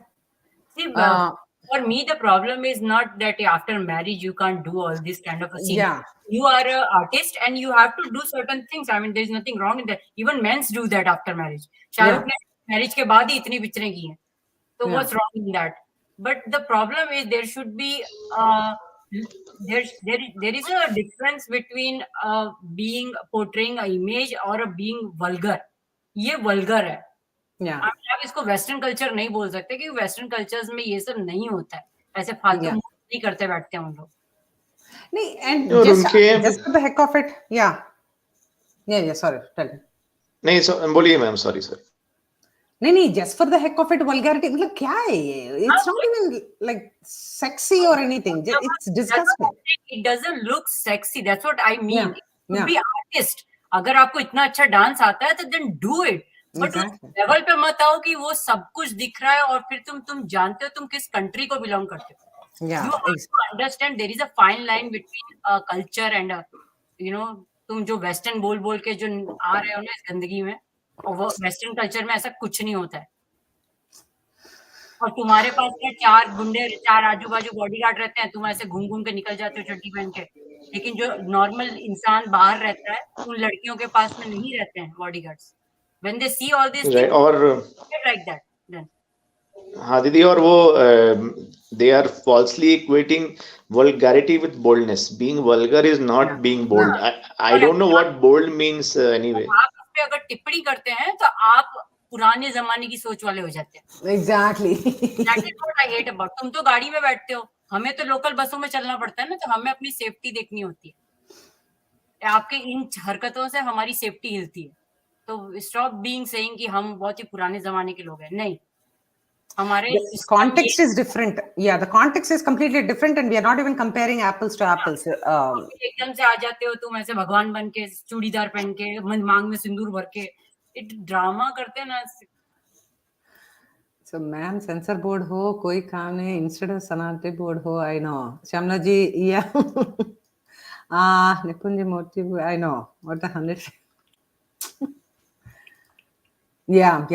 See, for me, the problem is not that after marriage you can't do all this kind of a scene. Yeah. You are an artist and you have to do certain things. I mean, there's nothing wrong in that. Even men do that after marriage. Shahrukh ne marriage के बाद ही इतनी पिक्चरें की हैं. So what's wrong in that? But the problem is there should be there is a difference between being portraying an image or being vulgar. ये vulgar है. आप इसको वेस्टर्न कल्चर नहीं बोल सकते क्योंकि वेस्टर्न कल्चर्स में ये सब नहीं होता है. ऐसे फालतू नहीं करते बैठते हैं उन लोग. नहीं, and just for the heck of it, sorry, tell me. नहीं, बोलिए मैम, sorry. नहीं, just for the heck of it, vulgarity, मतलब क्या है ये? It's not even like sexy or anything. It's disgusting. It doesn't look sexy. That's what I mean. To be artist, अगर आपको इतना अच्छा डांस आता है तो then do it. बट उस लेवल पे मत आओ कि वो सब कुछ दिख रहा है और फिर तुम जानते हो तुम किस कंट्री को बिलोंग करते हो. You have to understand there is a fine line between culture and तुम जो वेस्टर्न बोल के जो आ रहे हो ना इस गंदगी में, और वो वेस्टर्न कल्चर में ऐसा कुछ नहीं होता है. और तुम्हारे पास क्या 4 गुंडे 4 आजू बाजू बॉडीगार्ड रहते हैं, तुम ऐसे घूम के निकल जाते हो चड्डी पहन के. लेकिन जो नॉर्मल इंसान बाहर रहता है उन लड़कियों के पास में नहीं रहते हैं bodyguards. When they see all these things, और like that, then. हाँ दीदी, और वो they are falsely equating vulgarity with boldness. Being vulgar is not being bold. I don't know what bold means anyway. आप उस पे अगर टिप्पणी करते हैं तो आप पुराने जमाने की सोच वाले हो जाते हैं. Exactly. That is what I hate about. तुम तो गाड़ी में बैठते हो, हमें तो लोकल बसों में चलना पड़ता है ना, तो हमें अपनी सेफ्टी देखनी होती है. आपके इन हरकतों से हमारी सेफ्टी हिलती है. तो स्टॉप बीइंग सेइंग कि हम बहुत ही पुराने जमाने के लोग हैं. नहीं, हमारे context is different. The context is completely different and we are not even comparing apples to apples. एकदम से आ जाते हो तुम ऐसे भगवान बन के, चूड़ीदार पहन के, मांग में सिंदूर भर के, ड्रामा करते हैं ना. So मैम, सेंसर बोर्ड हो कोई काम नहीं, इंस्टेड ऑफ सनाटे बोर्ड हो. I know. श्यामला जी, निपुण जी मोती, I know what the 100. Yeah.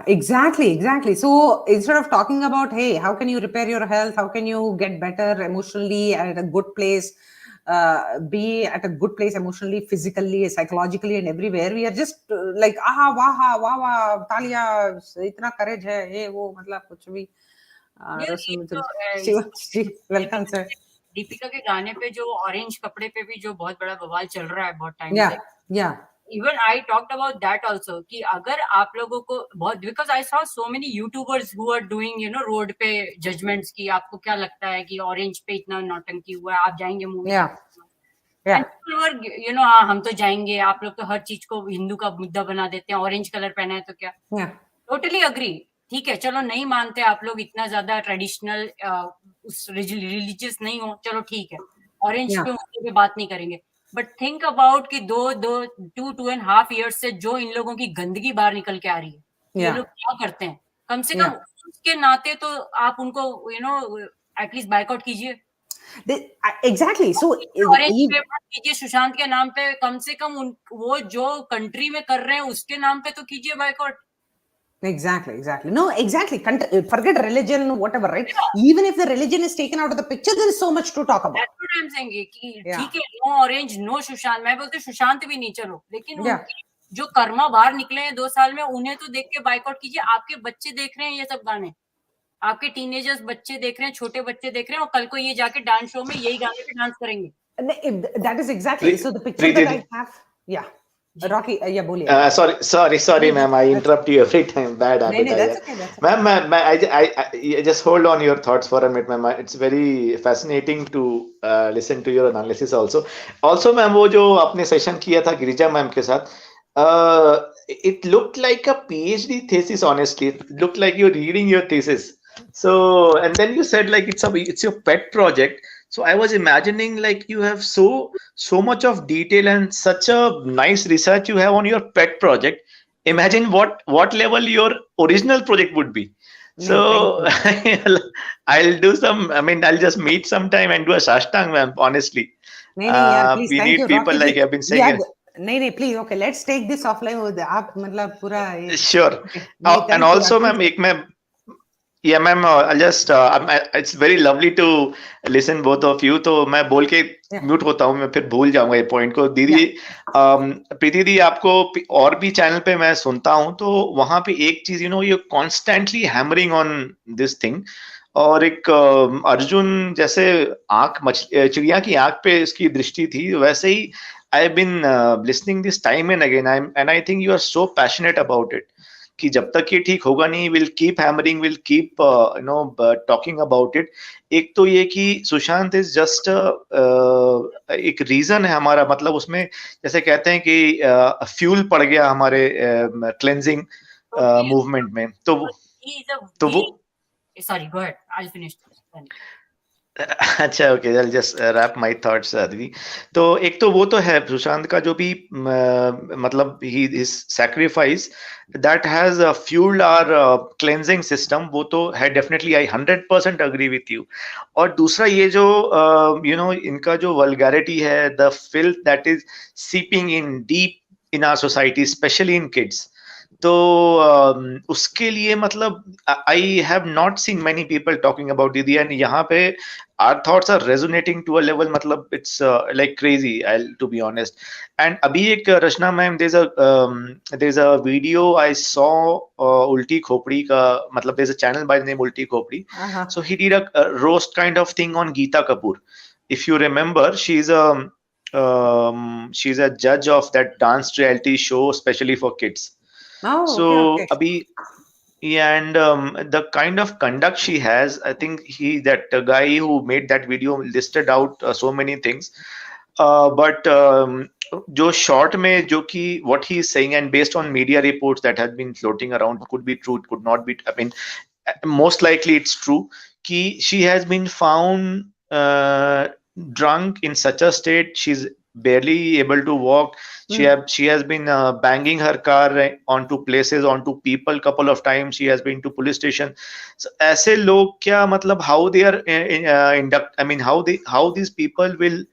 Exactly. So instead of talking about, hey, how can you repair your health? How can you get better emotionally at a good place? Be at a good place emotionally, physically, psychologically, and everywhere. We are just like, वाह, तालिया, इतना courage है, ये वो, मतलब कुछ भी. Welcome sir. Deepika के गाने पे जो ऑरेंज कपड़े पे भी जो बहुत बड़ा बवाल चल रहा है बहुत टाइम से. Even I talked about that also कि अगर आप लोगों को बहुत, because I saw so many YouTubers who are doing road पे judgments कि आपको क्या लगता है कि ऑरेंज पे इतना नौटंकी हुआ है, आप जाएंगे मूवी. हाँ, हम तो जाएंगे, आप लोग तो हर चीज को हिंदू का मुद्दा बना देते हैं, ऑरेंज कलर पहना है तो क्या. Totally agree. ठीक है, चलो नहीं मानते आप लोग इतना ज्यादा ट्रेडिशनल रिलीजियस नहीं हो, चलो ठीक है, ऑरेंज पे बात नहीं करेंगे. बट थिंक अबाउट कि 2.5 years से जो इन लोगों की गंदगी बाहर निकल के आ रही है, ये लोग क्या करते हैं. कम से कम उसके नाते तो आप उनको एटलीस्ट बायकॉट कीजिए. Exactly. So कीजिए सुशांत के नाम पे, कम से कम वो जो कंट्री में कर रहे हैं उसके नाम पे तो कीजिए boycott. Exactly. No, exactly. Forget religion, whatever, right? Even if the religion is taken out of the picture, there is so much to talk about. That's what I'm saying. ठीक है, no orange, no सुशांत. मैं बोलती हूँ सुशांत भी नहीं, चलो, लेकिन जो कर्मा बाहर निकले हैं 2 साल में, उन्हें तो देख के बायकॉट कीजिए. आपके बच्चे देख रहे हैं ये सब गाने, आपके टीनेजर्स बच्चे देख रहे हैं, छोटे बच्चे देख रहे हैं, और कल को ये जाके डांस शो में यही गाने पे डांस करेंगे. That is exactly. So the picture that I have, Rocky, बोलिए. Sorry, ma'am. I interrupt you every time. Bad habit. That's okay. Ma'am, I just hold on your thoughts for a minute, ma'am. It's very fascinating to listen to your analysis also. Also, ma'am, वो जो आपने session किया था Girija ma'am के साथ, it looked like a PhD thesis. Honestly, it looked like you're reading your thesis. So, and then you said like it's your pet project. So I was imagining like you have so much of detail and such a nice research you have on your pet project. Imagine what level your original project would be. So I'll do some. I mean, I'll just meet sometime and do a Shashtang, ma'am. Honestly, please, we need people Rocky, like you have been saying. नहीं please, okay, let's take this offline with आप मतलब पूरा Sure. okay, And also, ma'am, yeah, ma'am, I'll just, it's very lovely to listen both of you. तो मैं बोल के mute होता हूँ, मैं फिर भूल जाऊंगा ये पॉइंट को. दीदी, प्रीति दी, आपको और भी चैनल पे मैं सुनता हूँ, तो वहां पे एक चीज, you constantly hammering on this thing. और एक अर्जुन जैसे चिड़िया की आंख पे इसकी दृष्टि थी, वैसे ही I've been listening this time and again, and I think you are so passionate about it. कि जब तक ये ठीक होगा नहीं, will keep hammering, will keep talking about it. एक तो ये कि सुशांत इज जस्ट एक रीजन है हमारा, मतलब उसमें जैसे कहते हैं कि फ्यूल पड़ गया हमारे क्लेंजिंग मूवमेंट में. तो वो sorry, go ahead, I'll finish. अच्छा, okay, I'll just wrap my thoughts, दीदी. तो एक तो वो तो है सुशांत का जो भी मतलब his sacrifice that has fueled our cleansing system, वो तो है definitely. I 100% agree with you. और दूसरा ये जो इनका जो vulgarity है, the filth that is seeping in deep in our society, especially in kids. तो उसके लिए मतलब I have not seen many people talking about दीदी, एंड यहाँ पे our thoughts are resonating to a level, मतलब it's like crazy, to be honest. And अभी एक रचना ma'am, there's a video I saw, उल्टी खोपड़ी का, मतलब there's a channel by the name उल्टी खोपड़ी. So he did a roast kind of thing on Geeta Kapoor. If you remember, she's a judge of that dance reality show, especially for kids. So okay. Abhi, and the kind of conduct she has, I think that guy who made that video listed out so many things, but jo short mein jo ki what he is saying, and based on media reports that have been floating around, could be true, it could not be, I mean, most likely it's true, ki she has been found drunk in such a state, she's barely able to walk. She has been banging her car onto places, onto people couple of times. She has been to police station. So ऐसे लोग क्या, मतलब how they are I mean how these people will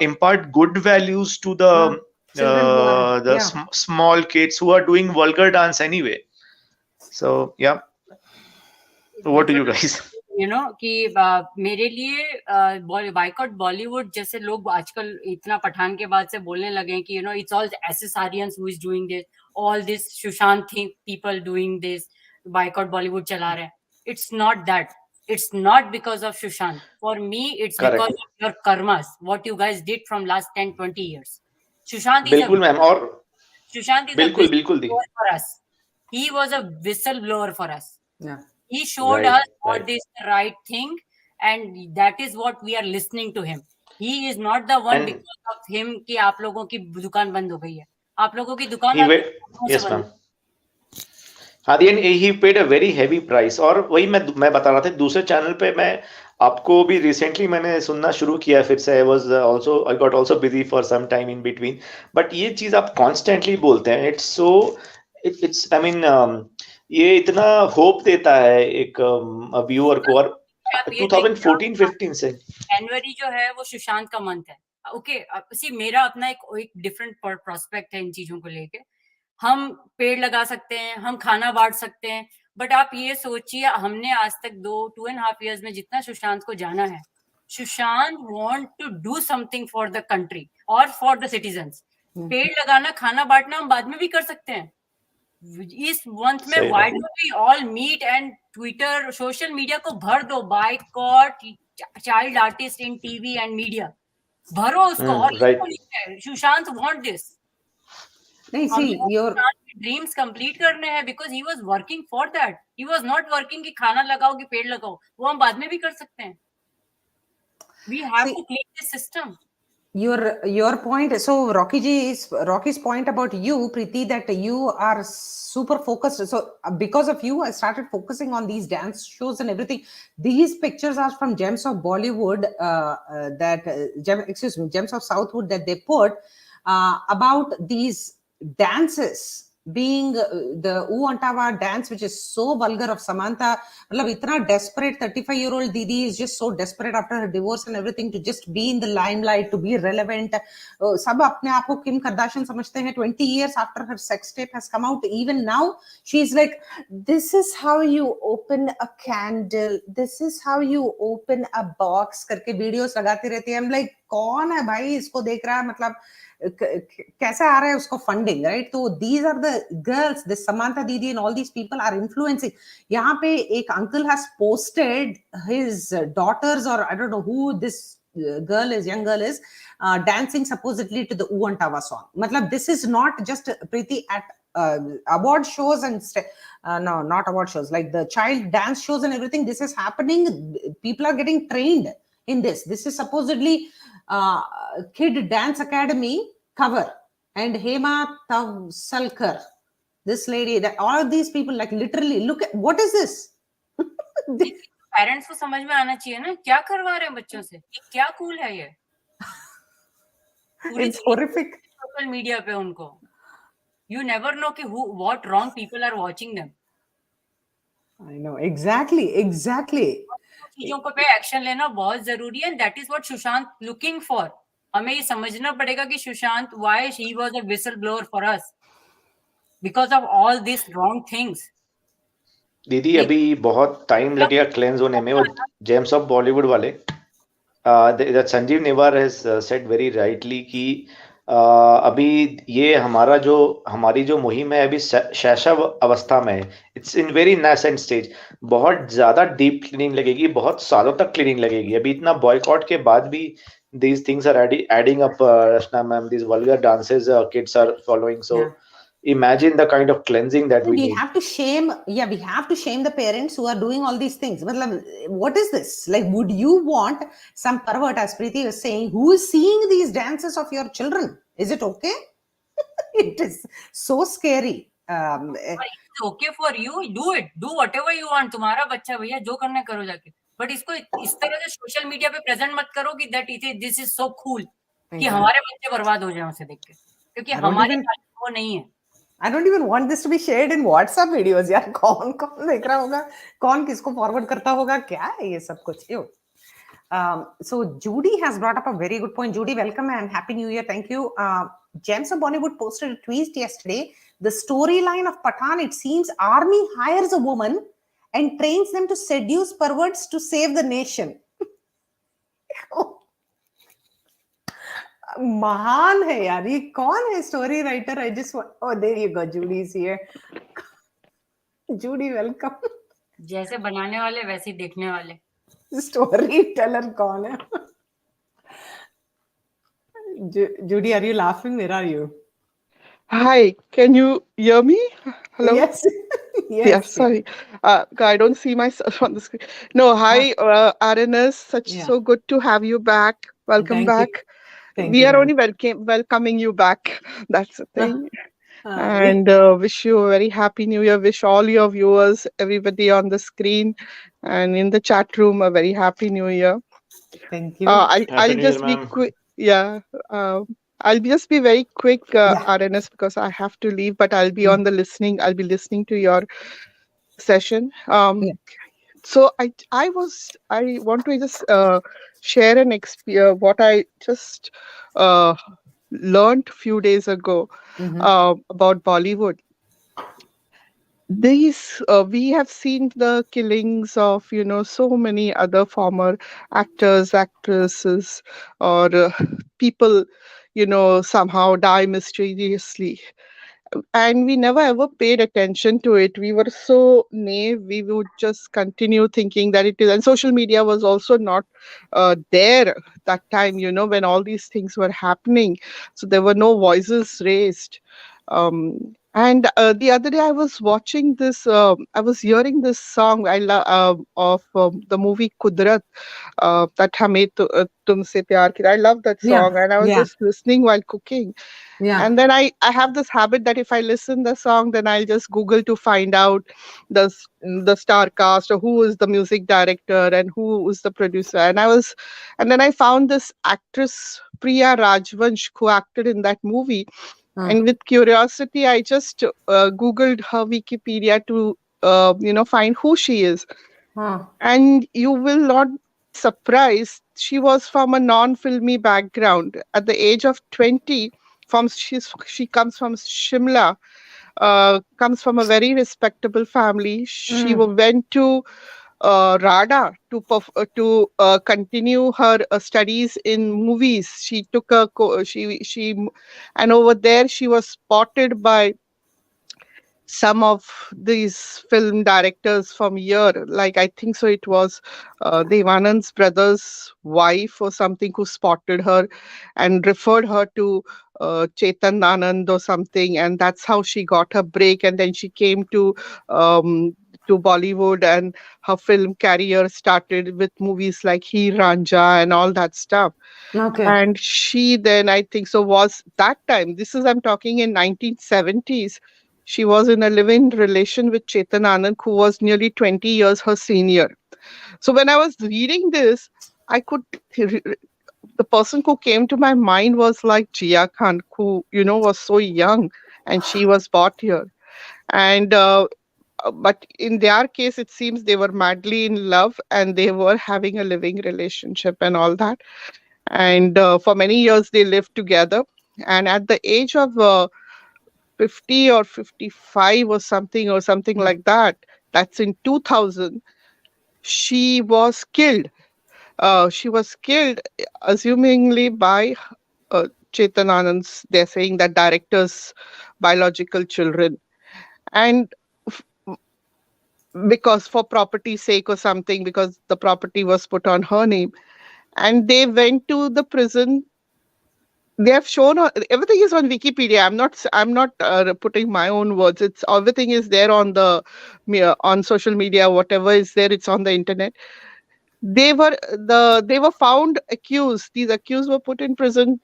impart good values to the small kids who are doing vulgar dance anyway. So yeah, what do you guys? कि मेरे लिए boycott Bollywood जैसे लोग आजकल इतना पठान के बाद से बोलने लगे कि it's all SSRians who is doing this, all this Sushant thing people doing this, boycott Bollywood चला रहे हैं. It's not that. It's not because of Sushant. For me, it's Correct. because of your karmas, what you guys did from last 10-20 years. Sushant is बिल्कुल ma'am, और Sushant is बिल्कुल a whistleblower for us. He was a whistleblower for us. Yeah. He showed us what is the right thing, and that is what we are listening to him. He is not the one because of him कि आप लोगों की दुकान बंद हो गई है. आप लोगों की दुकान yes ma'am. हाँ, he paid a very heavy price. और वही मैं बता रहा था, दूसरे चैनल पे मैं आपको भी रिसेंटली मैंने सुनना शुरू किया फिर से. I got also busy for some time in between, but ये चीज आप constantly बोलते हैं, it's I mean ये इतना होप देता है एक व्यूअर को. और 2014-15 से जनवरी जो है वो सुशांत का मंथ है. ओके, मेरा अपना एक डिफरेंट प्रोस्पेक्ट है इन चीजों को लेके. हम पेड़ लगा सकते हैं, हम खाना बांट सकते हैं, बट आप ये सोचिए, हमने आज तक 2.5 years में जितना सुशांत को जाना है, Sushant want to do something for the country और फॉर द सिटीजन्स. पेड़ लगाना, खाना बांटना हम बाद में भी कर सकते हैं. इस मंथ में why don't we all meet and Twitter, social media को भर दो, boycott child artist in TV and media, भरो उसको. और सुशांत वांट दिस. नहीं, see, your ड्रीम्स कंप्लीट करने हैं, because he was working for that. He was not working कि खाना लगाओ कि पेड़ लगाओ. वो हम बाद में भी कर सकते हैं. We have to clean this system. Your point, so Rocky's point about you, Preeti, that you are super focused. So because of you, I started focusing on these dance shows and everything. These pictures are from Gems of Bollywood, Gems of Southwood that they put about these dances being the Uantawa dance, which is so vulgar of Samantha. Matlab, itna desperate 35-year-old Didi is just so desperate after her divorce and everything to just be in the limelight, to be relevant. Sab apne aap ko Kim Kardashian samajhte hain. 20 years after her sex tape has come out, even now she's like, this is how you open a candle, this is how you open a box, karke videos lagati rehti hai. I'm like, kaun hai bhai isko dekh raha hai, matlab कैसे आ रहा है उसको funding, right? तो these are the girls, this Samantha दीदी and all these people are influencing. यहाँ पे एक uncle has posted his daughters, और I don't know who this girl is, young girl is, dancing supposedly to the Uantawa song. Matlab, this is not just Preeti at award shows and no, not award shows, like the child dance shows and everything. This is happening. People are getting trained in this. This is supposedly Kid Dance Academy cover. And Hema Tavsalkar, this lady, that all of these people, like literally, look at what is this? Parents को समझ में आना चाहिए ना, क्या करवा रहे हैं बच्चों से, ये क्या कूल है ये. It's horrific. सोशल मीडिया पे उनको, you never know कि what wrong people are watching them. I know, exactly. चीजों को पे एक्शन लेना बहुत जरूरी है. That is what Sushant looking for. हमें ये समझना पड़ेगा कि Sushant, why he was a whistleblower for us because of all these wrong things. दीदी अभी बहुत टाइम लगेगा क्लेंस होने में. और जेम्स ऑफ बॉलीवुड वाले Sanjeev Newar has said very rightly कि अभी ये हमारी जो मुहिम है अभी शैशव अवस्था में है. It's in very nascent stage. बहुत ज्यादा डीप क्लीनिंग लगेगी, बहुत सालों तक क्लीनिंग लगेगी. अभी इतना बॉयकॉट के बाद भी these things are adding up, Rashna ma'am, these vulgar dances kids are following. So imagine the kind of cleansing that we need. We have to shame the parents who are doing all these things. What is this? Like, would you want some pervert, as Preeti was saying, who is seeing these dances of your children? Is it okay? It is so scary. It's okay for you, do it, do whatever you want. तुम्हारा बच्चा भैया, जो करना करो जाके. But इसको इस तरह से सोशल मीडिया पे प्रेजेंट मत करो कि that this is so cool कि हमारे बच्चे बर्बाद हो जाएं उसे देख के, क्योंकि हमारे वो नहीं है. I don't even want this to be shared in WhatsApp videos. यार कौन देख रहा होगा, कौन किसको फॉरवर्ड करता होगा, क्या है ये सब कुछ. So Judy has brought up a very good point. Judy, welcome and happy new year. Thank you. Gems of Bollywood posted a tweet yesterday. The storyline of Pathan, it seems army hires a woman and trains them to seduce perverts to save the nation. महान है यार, ये कौन है story writer? I just want, oh there you go, Judy is here. Judy, welcome. जैसे बनाने वाले वैसे ही देखने वाले. स्टोरी टेलर कौन है? Judy, are you laughing? Where are you? Hi, can you hear me? Hello? Yes. Yeah, sorry. I don't see myself on the screen. No, hi, RNS. So good to have you back. Welcome back. We are only welcoming you back. That's the thing. And wish you a very happy new year. Wish all your viewers, everybody on the screen and in the chat room, a very happy new year. Thank you. I'll just be quick. Yeah. I'll just be very quick, RNS, because I have to leave, but I'll be on the listening. I'll be listening to your session. So I want to just share an experience, what I just learned a few days ago about Bollywood. We have seen the killings of, so many other former actors, actresses, or people, somehow die mysteriously. And we never ever paid attention to it. We were so naive. We would just continue thinking that it is. And social media was also not there that time, when all these things were happening. So there were no voices raised. And the other day I was watching this, I was hearing this song of the movie Kudrat, that Hame Tumse Pyar Kiya. I love that song, and I was just listening while cooking. And then I have this habit that if I listen the song, then I'll just Google to find out the star cast, or who is the music director and who is the producer. And then I found this actress Priya Rajvansh, who acted in that movie. And with curiosity, I just Googled her Wikipedia to, find who she is. And you will not be surprised. She was from a non-filmy background. At the age of 20, she comes from Shimla, comes from a very respectable family. She went to RADA to continue her studies in movies. She took a and over there she was spotted by some of these film directors from here. Like I think so, it was Devanand's brother's wife or something who spotted her and referred her to Chetan Anand or something, and that's how she got her break. And then she came to Bollywood, and her film career started with movies like Heer Ranja and all that stuff. Okay. And she then, I think so, was that time. This is, I'm talking in 1970s. She was in a live-in relation with Chetan Anand, who was nearly 20 years her senior. So when I was reading this, the person who came to my mind was like Jia Khan, who, was so young, and she was bought here. And but in their case, it seems they were madly in love and they were having a living relationship and all that. And for many years, they lived together. And at the age of 50 or 55 or something like that, that's in 2000, she was killed. She was killed, assumingly by Chetan Anand's, they're saying that director's biological children. And because for property sake or something, because the property was put on her name. And they went to the prison. They have shown everything is on Wikipedia. I'm not putting my own words. It's everything is there on on social media. Whatever is there, it's on the internet. They were found accused. These accused were put in prison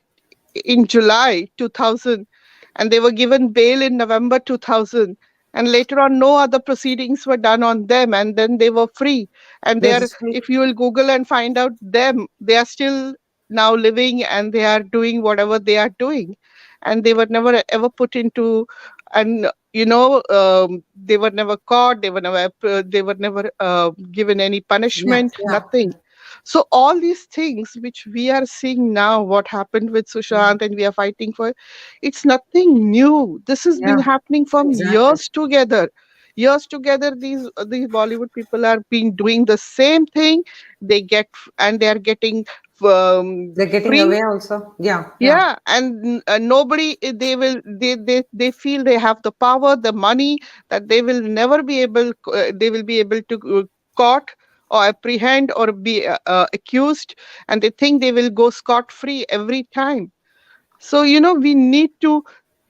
in July 2000, and they were given bail in November 2000. And later on, no other proceedings were done on them, and then they were free. And they are, if you will Google and find out them, they are still now living and they are doing whatever they are doing. And they were never ever put into, and they were never caught. They were never given any punishment. Nothing. So all these things which we are seeing now, what happened with Sushant, and we are fighting for, it's nothing new. This has been happening from years together. Years together, these Bollywood people are been doing the same thing. They are getting they're getting free. away also. And nobody, they feel they have the power, the money, that they will never be able to caught or apprehend or be accused, and they think they will go scot-free every time. So we need to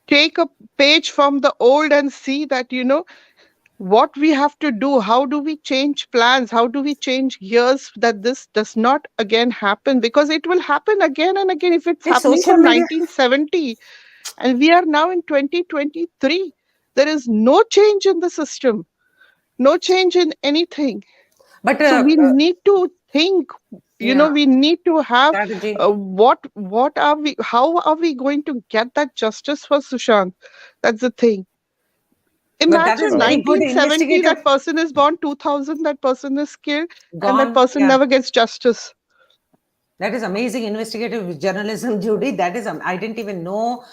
take a page from the old and see that what we have to do. How do we change plans? How do we change gears that this does not again happen? Because it will happen again and again. If it's happening from 1970 and we are now in 2023, there is no change in the system, no change in anything. But so we need to think, we need to have how are we going to get that justice for Sushant? That's the thing. Imagine 1970, that person is born, 2000, that person is killed, and that person never gets justice. That is amazing investigative journalism, Judy. That is, I didn't even know.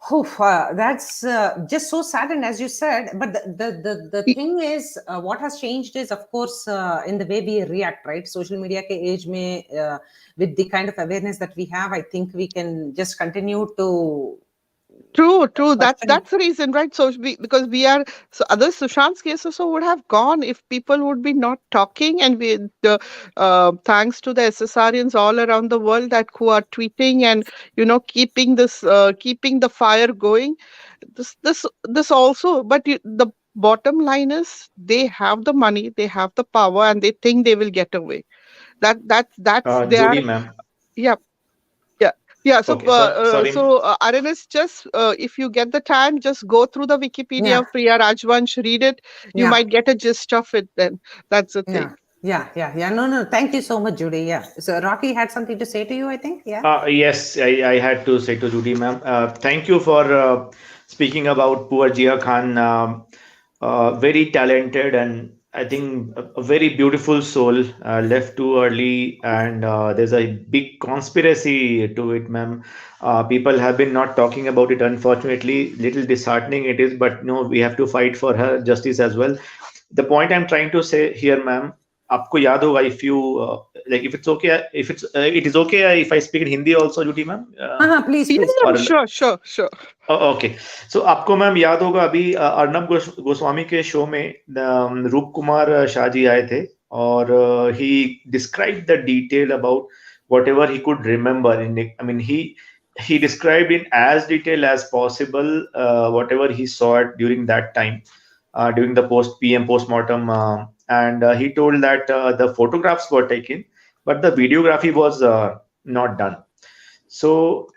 That's just so sad. And as you said, but the thing is, what has changed is, of course, in the way we react, right? Social media ke age mein, with the kind of awareness that we have, I think we can just continue to. True. That's the reason, right? So because we are, so other Sushant's case also would have gone if people would be not talking, and thanks to the SSRians all around the world that who are tweeting and keeping the fire going. This also, but the bottom line is they have the money, they have the power, and they think they will get away. That's Judy, ma'am. Yeah. So, Arenas, just if you get the time, just go through the Wikipedia of Priya Rajvansh, read it. You might get a gist of it then. That's the thing. Yeah. No. Thank you so much, Judy. Yeah. So Rocky had something to say to you, I think. Yeah. Yes, I had to say to Judy, ma'am. Thank you for speaking about poor Jia Khan. Very talented and I think a very beautiful soul, left too early, and there's a big conspiracy to it, ma'am. People have been not talking about it, unfortunately. Little disheartening it is, but no, we have to fight for her justice as well. The point I'm trying to say here, ma'am, आपको याद होगा, if you like, if it's okay, if it is okay if I speak in Hindi also, Judy ma'am, Please, Yeah, please. yeah, or sure. Okay. So आपको ma'am याद होगा, अभी अर्नब गोस्वामी के show में रूप कुमार शाह जी आए थे, और he describe the detail about whatever he could remember in, I mean he described in as detail as possible whatever he saw it during that time, during the post PM postmortem, and he told that the photographs were taken but the videography was not done. So,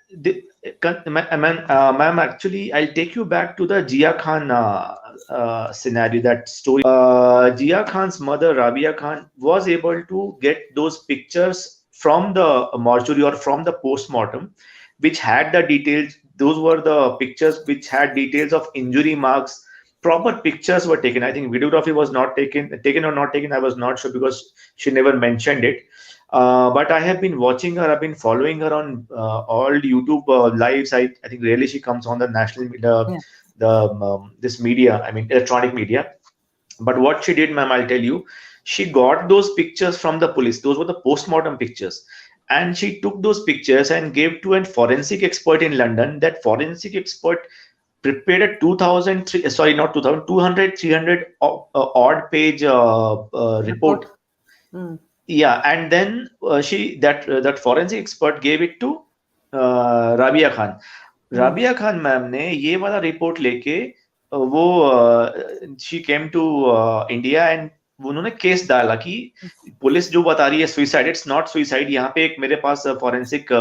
ma'am, actually, I'll take you back to the Jia Khan scenario, that story. Jia Khan's mother, Rabia Khan, was able to get those pictures from the mortuary or from the postmortem, which had the details. Those were the pictures which had details of injury marks. Proper pictures were taken. I think videography was not taken or not taken. I was not sure because she never mentioned it. But I have been watching her. I've been following her on all YouTube lives. I think really she comes on the national media, Yeah. this media. I mean electronic media. But what she did, ma'am, I'll tell you. She got those pictures from the police. Those were the postmortem pictures, and she took those pictures and gave to a forensic expert in London. That forensic expert prepared a 2003, sorry, not 2000, 200, 300 odd page report. Hmm. Yeah, and then that forensic expert gave it to Rabia Khan. Rabia Khan ma'am ने ये वाला report लेके वो she came to India, and उन्होंने case डाला कि police जो बता रही है सुइसाइड, इट्स नॉट सुइसाइड. यहाँ पे एक मेरे पास फॉरेंसिक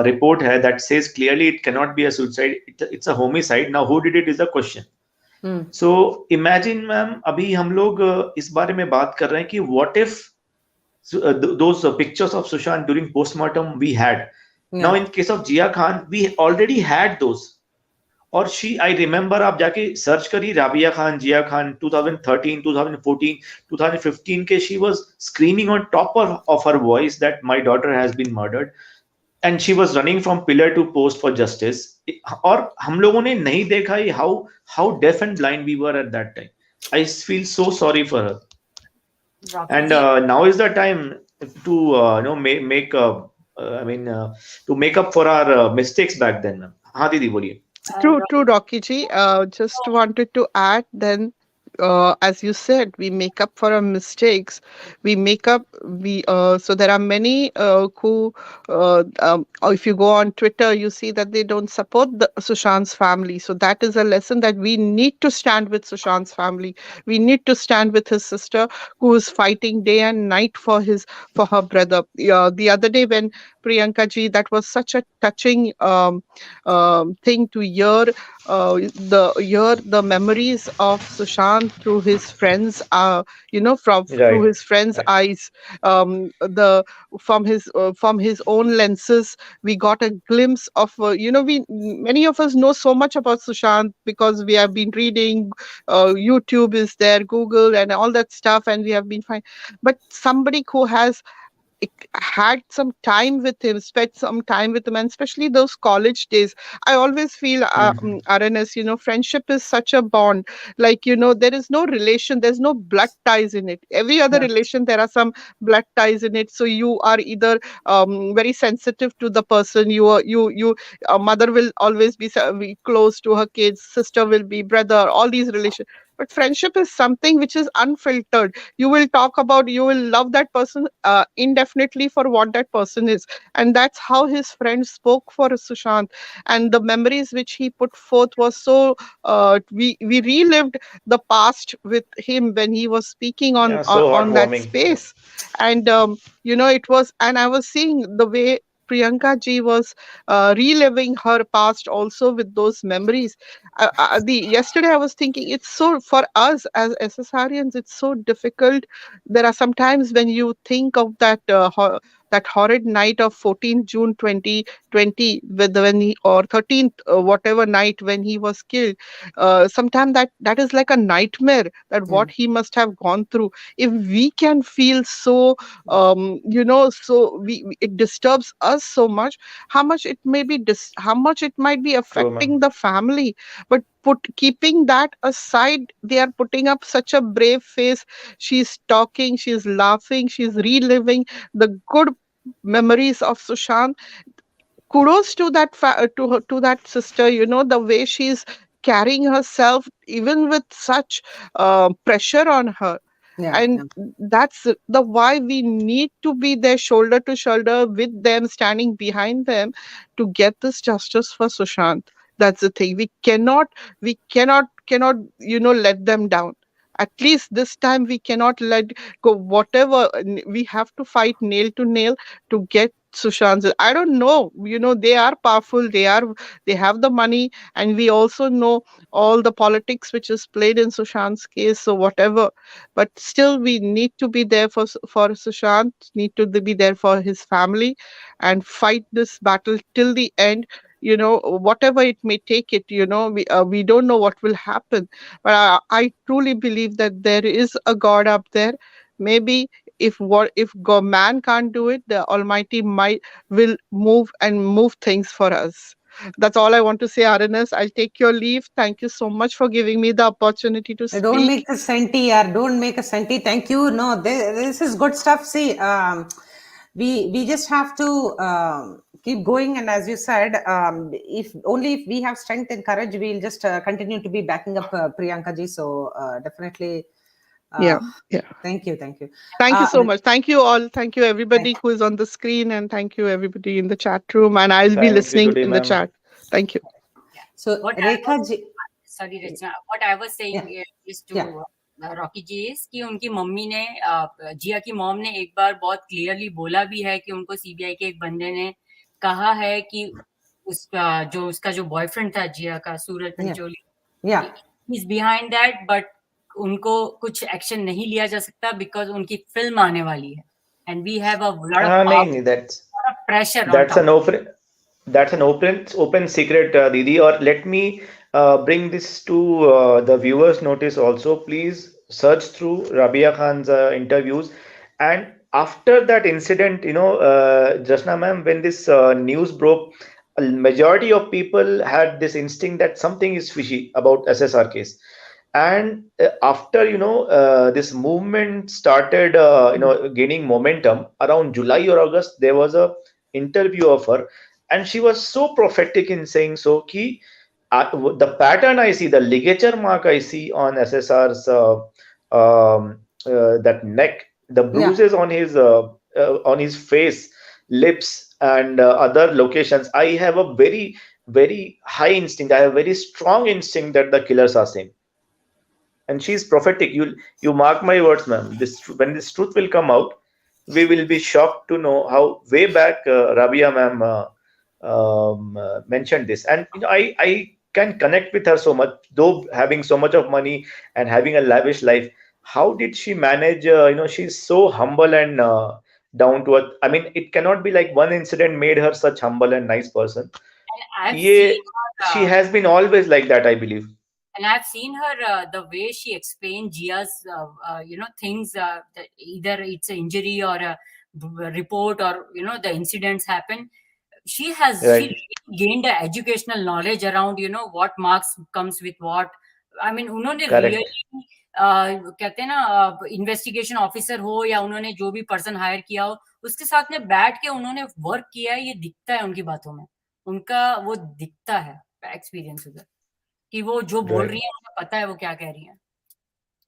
रिपोर्ट है that says clearly it can not be a suicide, it's a homicide. Now who did it is the question. So imagine ma'am, अभी हम लोग इस बारे में बात कर रहे हैं कि what if those pictures of Sushant during postmortem we had. Now in case of Jia Khan, we already had those. और I remember, आप जाके सर्च करिए राबिया खान, जिया खान, 2013, 2014, 2015 के, she was screaming on top of her voice that my daughter has been murdered, and she was running from pillar to post for justice. और हम लोगों ने नहीं देखा how deaf and blind we were at that time. I feel so sorry for her. And now is the time to to make up for our mistakes back then. हाँ दीदी बोलिए. True, Rocky ji. Just wanted to add then, as you said, we make up for our mistakes. We make up. So there are many who, if you go on Twitter, you see that they don't support the Sushant's family. So that is a lesson that we need to stand with Sushant's family. We need to stand with his sister, who is fighting day and night for her brother. The other day when Priyanka ji, that was such a touching thing to hear. The memories of Sushant through his friends, through his friends' eyes, from his own lenses, we got a glimpse of, we many of us know so much about Sushant because we have been reading, YouTube is there, Google and all that stuff, and we have been fine. But somebody who has had some time with him, spent some time with him, and especially those college days. I always feel, RNS, friendship is such a bond. Like, there is no relation, there's no blood ties in it. Every other relation, there are some blood ties in it. So you are either very sensitive to the person. A mother will always be close to her kids, sister will be brother, all these relations. But friendship is something which is unfiltered. You will love that person indefinitely for what that person is. And that's how his friends spoke for Sushant. And the memories which he put forth was so, we relived the past with him when he was speaking So on that heartwarming. space. And, it was, and I was seeing the way Priyanka ji was reliving her past also with those memories. The yesterday I was thinking, it's so, for us as SSRians, it's so difficult. There are some times when you think of that that horrid night of 14th June 2020, with when he, or 13th whatever night when he was killed. Sometimes that is like a nightmare, that what he must have gone through. If we can feel so, so it disturbs us so much, how much it may be how much it might be True, ma'am. affecting the family. But keeping that aside, they are putting up such a brave face. She's talking, she's laughing, she's reliving the good memories of Sushant. Kudos to that to her, to that sister, the way she's carrying herself even with such pressure on her. Yeah, And that's the why we need to be there, shoulder to shoulder with them, standing behind them, to get this justice for Sushant. That's the thing. We cannot let them down. At least this time we cannot let go. Whatever, we have to fight nail to nail to get Sushant. I don't know, they are powerful, they have the money, and we also know all the politics which is played in Sushant's case. So whatever, but still we need to be there for Sushant, need to be there for his family, and fight this battle till the end. Whatever it may take it, we don't know what will happen, but I truly believe that there is a God up there. Maybe if God, man can't do it, the Almighty might will move things for us. That's all I want to say, RNS. I'll take your leave. Thank you so much for giving me the opportunity to don't speak. make a senti, yaar. Don't make a senti. Thank you. No, this is good stuff. See, we just have to keep going, and as you said, if we have strength and courage, we'll just continue to be backing up Priyanka ji. So definitely, Yeah, yeah. thank you, thank you. Thank you so much. Thank you all. Thank you everybody who is on the screen, and thank you everybody in the chat room. And I'll be Thank you, listening Judy, in the ma'am. chat. Thank you. So Rekha ji, sorry Rachna, what I was saying is to Rocky ji is कि उनकी mummy ने जिया की mom ने एक बार बहुत clearly बोला भी है कि उनको सीबीआई के एक बंदे ने कहा है कि उसका जो बॉयफ्रेंड था जिया का, Suraj Pancholi, is behind that, but उनको कुछ एक्शन नहीं लिया जा सकता बिकॉज उनकी फिल्म आने वाली है and we have a lot of pressure on top. That's an open secret, Didi. Or let me bring this to the viewers' notice also. Please search through Rabia Khan's interviews. And after that incident, Jasna ma'am, when this news broke, a majority of people had this instinct that something is fishy about SSR case. And after this movement started gaining momentum around July or August, there was a interview of her, and she was so prophetic in saying so ki the pattern I see, the ligature mark I see on SSR's that neck, the bruises on his face, lips, and other locations. I have a very, very high instinct, I have a very strong instinct that the killers are same. And she's prophetic. You mark my words, ma'am. When this truth will come out, we will be shocked to know how way back Rabia ma'am mentioned this. And I can connect with her so much, though having so much of money and having a lavish life. How did she manage? She's so humble and down to earth. I mean, it cannot be like one incident made her such humble and nice person. She has been always like that, I believe. And I've seen her, the way she explained Jia's, things, that either it's an injury or a report or, the incidents happen. She has she gained the educational knowledge around, what marks comes with what. I mean, उन्होंने really कहते हैं ना, investigation officer हो या उन्होंने जो भी person higher किया हो, उसके साथ में बैठ के उन्होंने वर्क किया है. ये दिखता है उनकी बातों में, उनका वो दिखता है एक्सपीरियंस उधर, कि वो जो बोल रही है उन्हें पता है वो क्या कह रही है,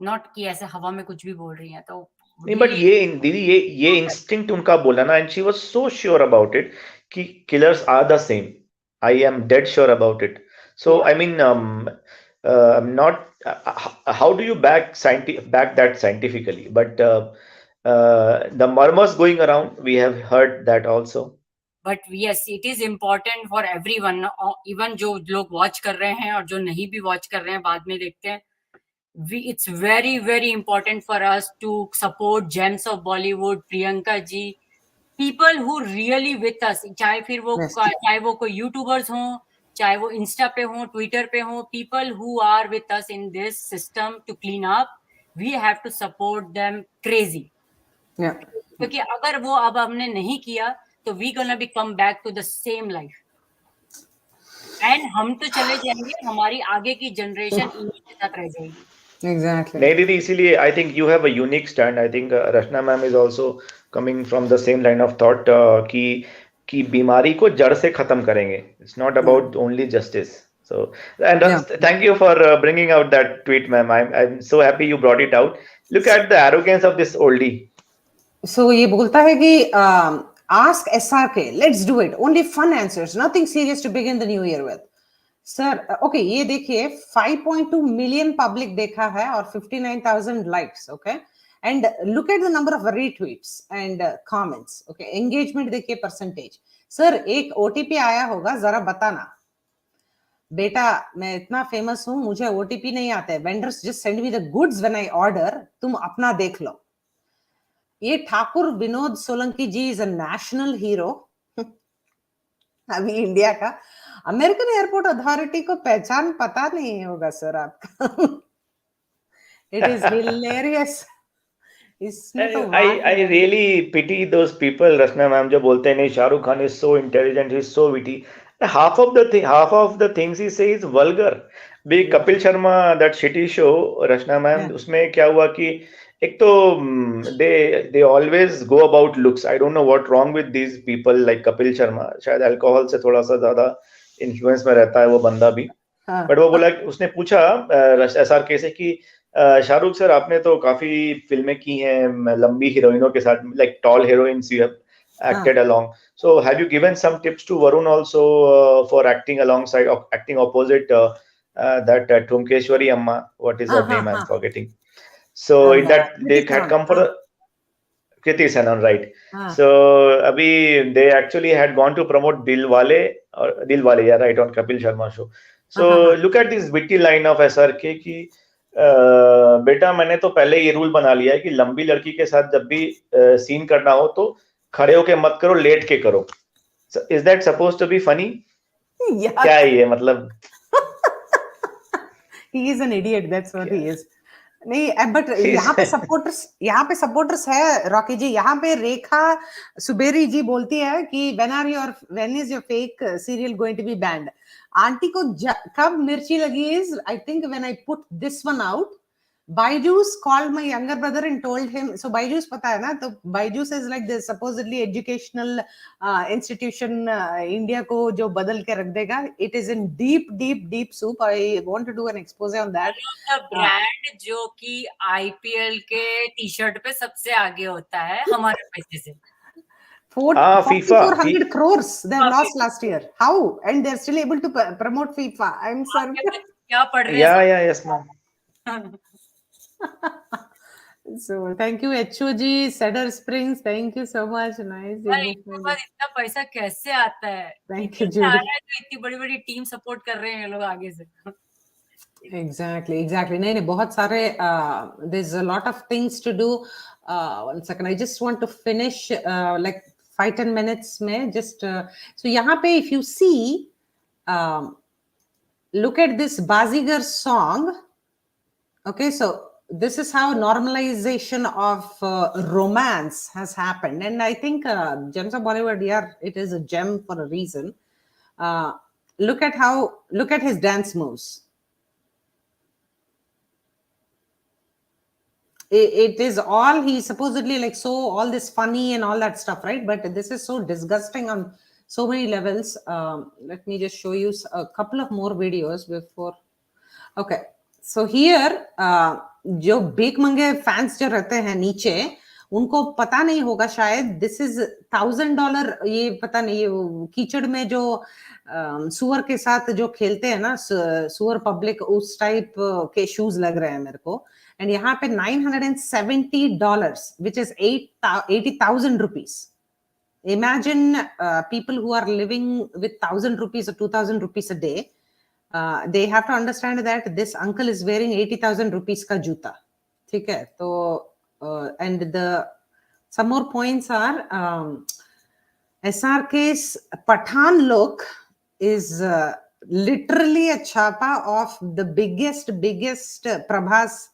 नॉट कि ऐसे हवा में कुछ भी बोल रही है. तो नहीं, बट ये इंस्टिंक्ट उनका बोला ना, and she was so sure about it कि killers are the same. I am dead sure about it. So I mean not how do you back that scientifically, but the murmurs going around, we have heard that also. But yes it is important for everyone, even जो लोग watch कर रहे हैं और जो नहीं भी watch कर रहे हैं बाद में देखते हैं, it's very very important for us to support gems of Bollywood, Priyanka ji, people who really with us, चाहे फिर वो Yes. चाहे वो कोई यूट्यूबर्स हों, चाहे वो इंस्टा पे हों, ट्विटर पे हों, people who are with us in this system to clean up, we have to support them crazy. Yeah. क्योंकि अगर वो अब हमने नहीं किया तो we gonna be come back to the same life. And हम तो चले जाएंगे, हमारी आगे की जनरेशन इन्हीं के साथ रह जाएगी. Exactly. नहीं दीदी, इसीलिए I think you have a unique stand. I think Rachna ma'am is also coming from the same line of thought कि बीमारी को जड़ से खत्म करेंगे. It's not about only justice. So and thank you for bringing out that tweet, ma'am. I'm so happy you brought it out. Look at the arrogance of this oldie. So ये बोलता है कि ask SRK, let's do it. Only fun answers, nothing serious to begin the new year with. Sir okay ये देखिए 5.2 million public देखा है और 59,000 likes. Okay and look at the number of retweets and comments. Okay engagement देखिए percentage. Sir एक OTP आया होगा, जरा बताना. बेटा मैं इतना फेमस हूं, मुझे ओटीपी नहीं आता है. Vendors just send me the goods when I order, तुम अपना देख लो. ये ठाकुर विनोद सोलंकी जी इज अ नेशनल हीरो. अभी इंडिया का अमेरिकन एयरपोर्ट अथॉरिटी को पहचान पता नहीं होगा सर आपका. It is hilarious. इसमें तो I really pity those people, Rachna ma'am, जो बोलते हैं नहीं Shahrukh Khan is so intelligent, he is so witty. Half of the things he says is vulgar. भी Kapil Sharma that shitty show, Rachna ma'am, उसमें क्या हुआ कि एक तो they always go about looks. I don't know what wrong with these people like Kapil Sharma. शायद alcohol से थोड़ा सा ज्यादा इन्फ्लुएंस में रहता है वो बंदा भी. बट वो बोला, उसने पूछा SRK से कि शाहरुख सर आपने तो काफी फिल्में की हैं लंबी हीरोइनों के साथ, like tall heroines you have acted along. So have you given some tips to Varun also for acting alongside, acting opposite that Tumkeshwari Amma, what is her name, I'm forgetting. So in that they had come for Kriti Sanon, right? So abhi they actually had gone to promote Dilwale, yeah, right, on Kapil Sharma show. So look at this witty line of SRK कि बेटा मैंने तो पहले ये rule बना लिया है कि लंबी लड़की के साथ जब भी सीन करना हो तो खड़े होके मत करो, लेट के करो. Is that supposed to be funny? क्या है ये मतलब? He is an idiot, that's what he is. नहीं बट यहाँ पे सपोर्टर्स है रॉकी जी. यहाँ पे रेखा सुबेरी जी बोलती है कि when is your fake serial going to be banned? Aunty को कब मिर्ची लगी is I think when I put this one out, Byju's called my younger brother and told him. So Byju's पता है ना, तो Byju's is like the supposedly educational institution India को जो बदल के रख देगा. It is in deep soup. I want to do an expose on that. Brand जो कि IPL के टी शर्ट पे सबसे आगे होता है हमारे पैसे से. 400 crores they lost last year. How? And they're still able to promote FIFA. I'm sorry. क्या पढ़ रहे हैं? Yeah, yes ma'am. So thank you HOG Cedar Springs, thank you so much. Nice. इतना पैसा कैसे आता है? Thank you Judy. इतनी बड़ी टीम सपोर्ट कर रहे हैं लोग आगे से. Exactly. नहीं बहुत सारे there's a lot of things to do. 1 second, I just want to finish like 5-10 minutes में just so यहाँ पे if you see look at this Bazigar song. Okay, so this is how normalization of romance has happened, and I think Gems of Bollywood, yeah, it is a gem for a reason. Look at his dance moves. It is all, he supposedly like so all this funny and all that stuff, right? But this is so disgusting on so many levels. Let me just show you a couple of more videos before. Okay. So here, जो bake मंगे fans जो रहते हैं नीचे, उनको पता नहीं होगा शायद this is $1,000. ये पता नहीं, ये कीचड़ में जो सुअर के साथ जो खेलते हैं ना, सुअर पब्लिक, उस टाइप के शूज लग रहे हैं मेरे को. एंड यहाँ पे $970, which is 80,000 rupees. imagine people who are living with 1,000 rupees or 2,000 rupees a day. They have to understand that this uncle is wearing 80,000 rupees ka juta. Okay, so and the some more points are SRK's Pathan look is literally a chapa of the biggest Prabhas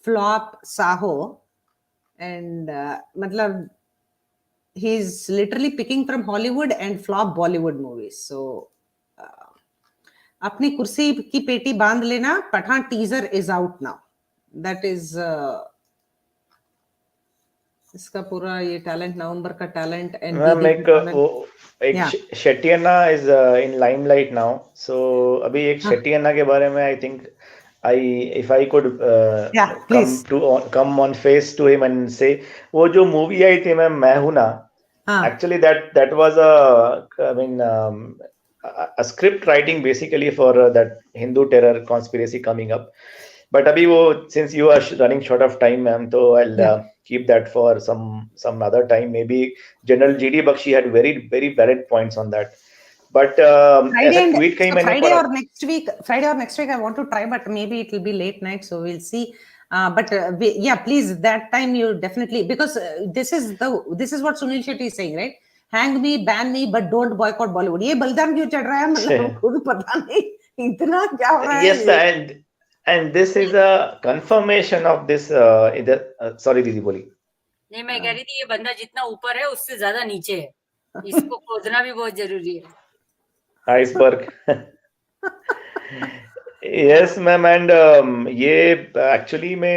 flop Saho, and matlab he's literally picking from Hollywood and flop Bollywood movies. So अपनी कुर्सी की पेटी बांध लेना. Pathaan teaser is out now. That is इसका पूरा ये talent November का talent and Shetty Anna is in limelight now. So अभी एक शेट्टी अन्ना के बारे में I think if I could come on face to him and say, वो जो मूवी आई थी मैं हूं ना, actually that was a script writing basically for that Hindu terror conspiracy coming up. But abhi wo, since you are running short of time, ma'am, so I'll keep that for some other time. Maybe General GD Bakshi had very valid points on that. But Friday or next week I want to try, but maybe it will be late night, so we'll see. But please, that time you definitely, because this is what Sunil Shetty is saying, right? Hang me, ban me, but don't boycott Bollywood. ये बलदाम क्यों चढ़ रहा है, मतलब खुद पता नहीं इतना क्या हो रहा है. Yes, and this is a confirmation of this. Sorry दीदी बोली. नहीं, मैं कह रही थी ये बंदा जितना ऊपर है उससे ज्यादा नीचे है. इसको खोदना भी बहुत जरूरी है. Iceberg. Yes ma'am, and ये actually में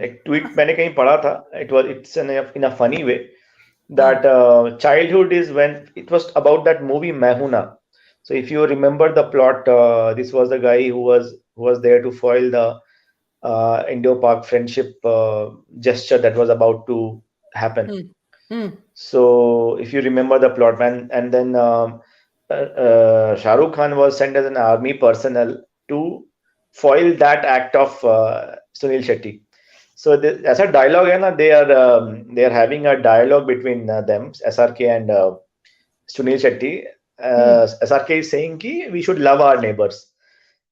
एक tweet मैंने कहीं पढ़ा था. It's in a funny way that childhood is when it was about that movie Main Hoon Na. So if you remember the plot, this was the guy who was there to foil the Indo-Pak friendship gesture that was about to happen. So if you remember the plot, and then Shah Rukh Khan was sent as an army personnel to foil that act of Sunil Shetty. So as a dialogue है ना, they are having a dialogue between them, SRK and Sunil Shetty. SRK is saying कि we should love our neighbors,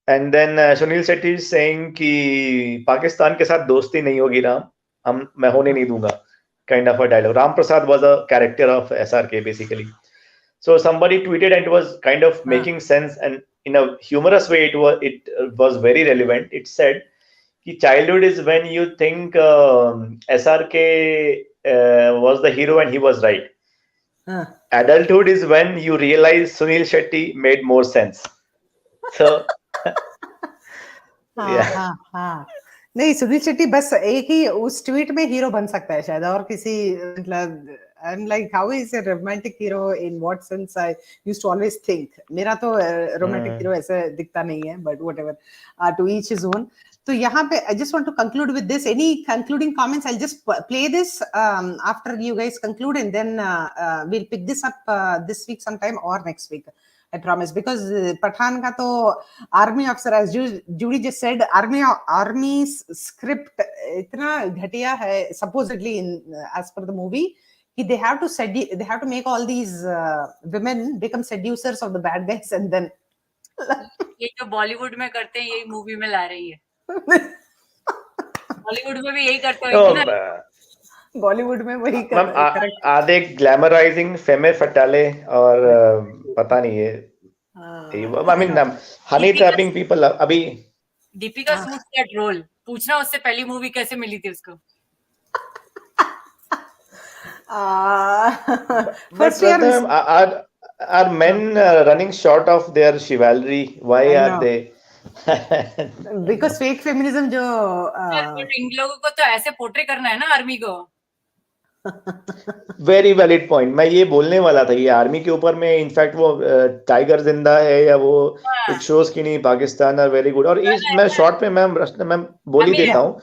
and then Sunil Shetty is saying कि पाकिस्तान के साथ दोस्ती नहीं होगी राम, मैं होने नहीं दूंगा, kind of a dialogue. Ram Prasad was a character of SRK basically. So somebody tweeted and it was kind of making sense, and in a humorous way it was very relevant. It said कि childhood is when you think SRK was the hero and he was right. Adulthood is when you realize Sunil Shetty made more sense. So नहीं, सुनील शेट्टी बस एक ही उस tweet में hero बन सकता है शायद, और किसी मतलब I'm like, how is a romantic hero, in what sense? I used to always think. मेरा तो romantic hero ऐसे दिखता नहीं है, but whatever, to each his own. तो यहाँ पे I just want to conclude with this. Any concluding comments? I'll just play this after you guys conclude, and then we'll pick this up this week sometime or next week. I promise, because Pathan का तो army officer, as Judy just said, army script इतना घटिया है supposedly as per the movie. They have to make all these women become seducers of the bad guys, and then ये जो बॉलीवुड में करते हैं यही मूवी में ला रही है. बॉलीवुड में भी यही करते हैं ना. बॉलीवुड में वही करते हैं. आधे ग्लैमराइजिंग फेमे फटाले और पता नहीं है. I mean honey trapping people. अभी दीपिका सूट दैट रोल. पूछना उससे पहली मूवी कैसे मिली थी उसको. First year are men running short of their chivalry? Why are they? Because fake feminism जो इन लोगों को तो ऐसे पोर्ट्रे करना है ना आर्मी को. Very valid point. मैं ये बोलने वाला था, ये आर्मी के ऊपर में इनफैक्ट वो टाइगर जिंदा है या वो कुछ शोज की नहीं, पाकिस्तान आर वेरी गुड. और इस मैं शॉर्ट में मैम बोल ही देता हूँ.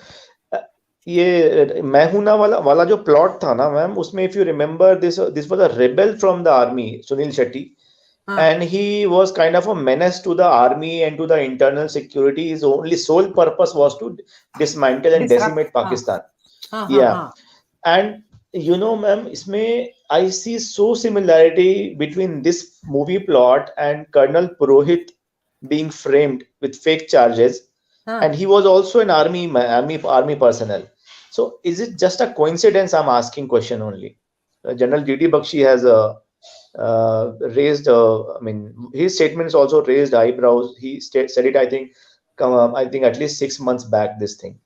ये मैं हूं ना वाला जो प्लॉट था ना मैम, उसमें if you remember this was a rebel from the army, Sunil Shetty, and he was kind of a menace to the army and to the internal security. His only sole purpose was to dismantle and decimate Pakistan. And You know, ma'am, इसमें I see so similarity between this movie plot and Colonel Purohit being framed with fake charges, and he was also an army personnel. So is it just a coincidence? I'm asking question only. General D.D. Bakshi has raised. I mean, his statements also raised eyebrows. He said it. I think at least 6 months back. This thing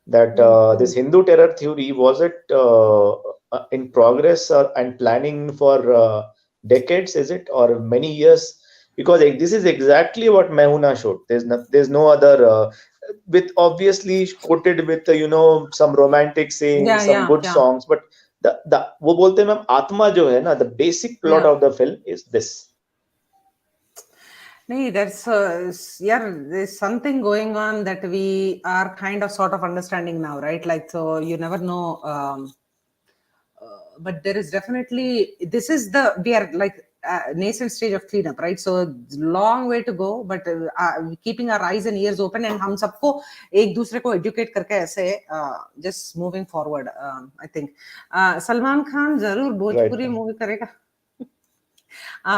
that this Hindu terror theory was it in progress and planning for decades? Is it or many years? Because this is exactly what Mehuna showed. There's no other. With obviously quoted with some romantic scenes, some good songs, but the वो बोलते हैं ma'am आत्मा जो है ना, the basic plot of the film is this. No, there's something going on that we are kind of sort of understanding now, right? Like, so you never know. But there is definitely, we are like nascent stage of cleanup, right? So long way to go, but keeping our eyes and ears open, and हम सबको एक दूसरे को educate करके ऐसे just moving forward. I think Salman Khan जरूर Bhojpuri movie करेगा.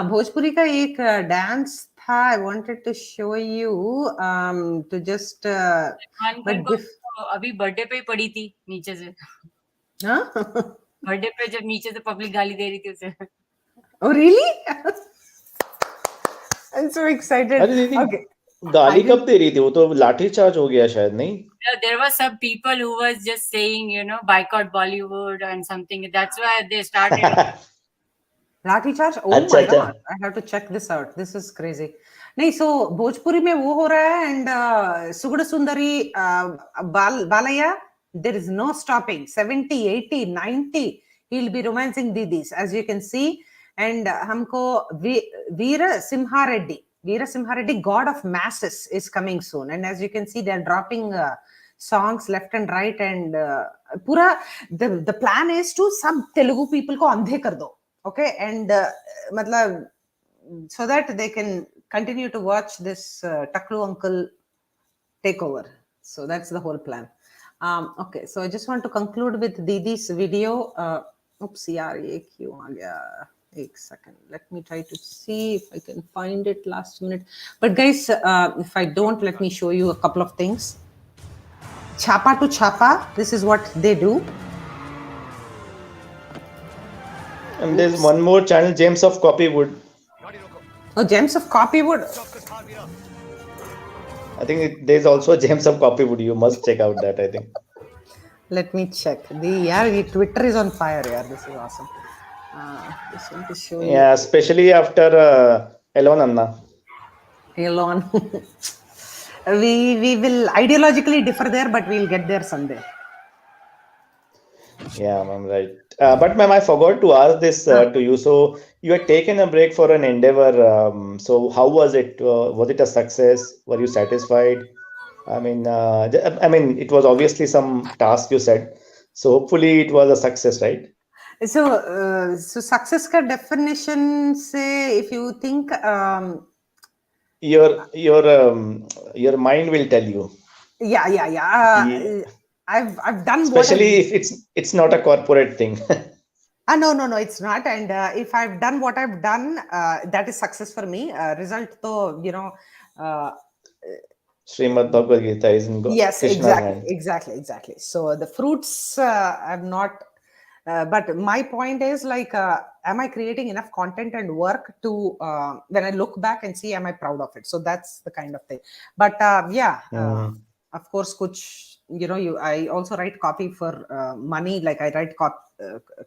भोजपुरी का एक डांस था, I wanted to show you to just अभी बर्थडे पे ही पड़ी थी नीचे से. हाँ, बर्थडे पे जब नीचे से पब्लिक गाली दे रही थी उसे. Oh really? I'm so excited. Okay. गाली कब दे रही थी? वो तो लाठी चार्ज हो गया शायद, नहीं? There were some people who was just saying, boycott Bollywood and something. That's why they started. लाठी charge? Oh my God! I have to check this out. This is crazy. नहीं, so भोजपुरी में वो हो रहा है, and सुगड़ Sundari Balayya, there is no stopping. 70, 80, 90, he'll be romancing Didis, as you can see. And हमको Veera Simha Reddy, God of Masses, is coming soon. And as you can see, they're dropping songs left and right. And पूरा the plan is to सब Telugu people को अंधे कर दो. Okay, and मतलब so that they can continue to watch this Taklu uncle take over. So that's the whole plan. Okay, so I just want to conclude with Didi's video. Oops, yaar, ye kyun aa gaya? Ek second. Let me try to see if I can find it last minute. But guys, if I don't, let me show you a couple of things. Chapa to chapa. This is what they do. And there's one more channel, James of Copywood. Oh, James of Copywood. I think there's also James of Copywood. You must check out that, I think. Let me check. The Twitter is on fire. Yeah, this is awesome. Just want to show you. Yeah, especially after Elon Anna. Elon. we will ideologically differ there, but we'll get there someday. Yeah, ma'am, right. But ma'am, I forgot to ask this to you. So you had taken a break for an endeavor. So how was it? Was it a success? Were you satisfied? I mean, it was obviously some task you said. So hopefully it was a success, right? So success ka definition say, if you think your mind will tell you. Yeah. I've done, especially if it's not a corporate thing. No, it's not. And if I've done what I've done, that is success for me. Result though, Srimad Bhagavad Gita is in yes, Krishna's hand. Exactly. So the fruits I'm not, but my point is like, am I creating enough content and work to when I look back and see, am I proud of it? So that's the kind of thing. But of course, kuch, I also write copy for money. Like I write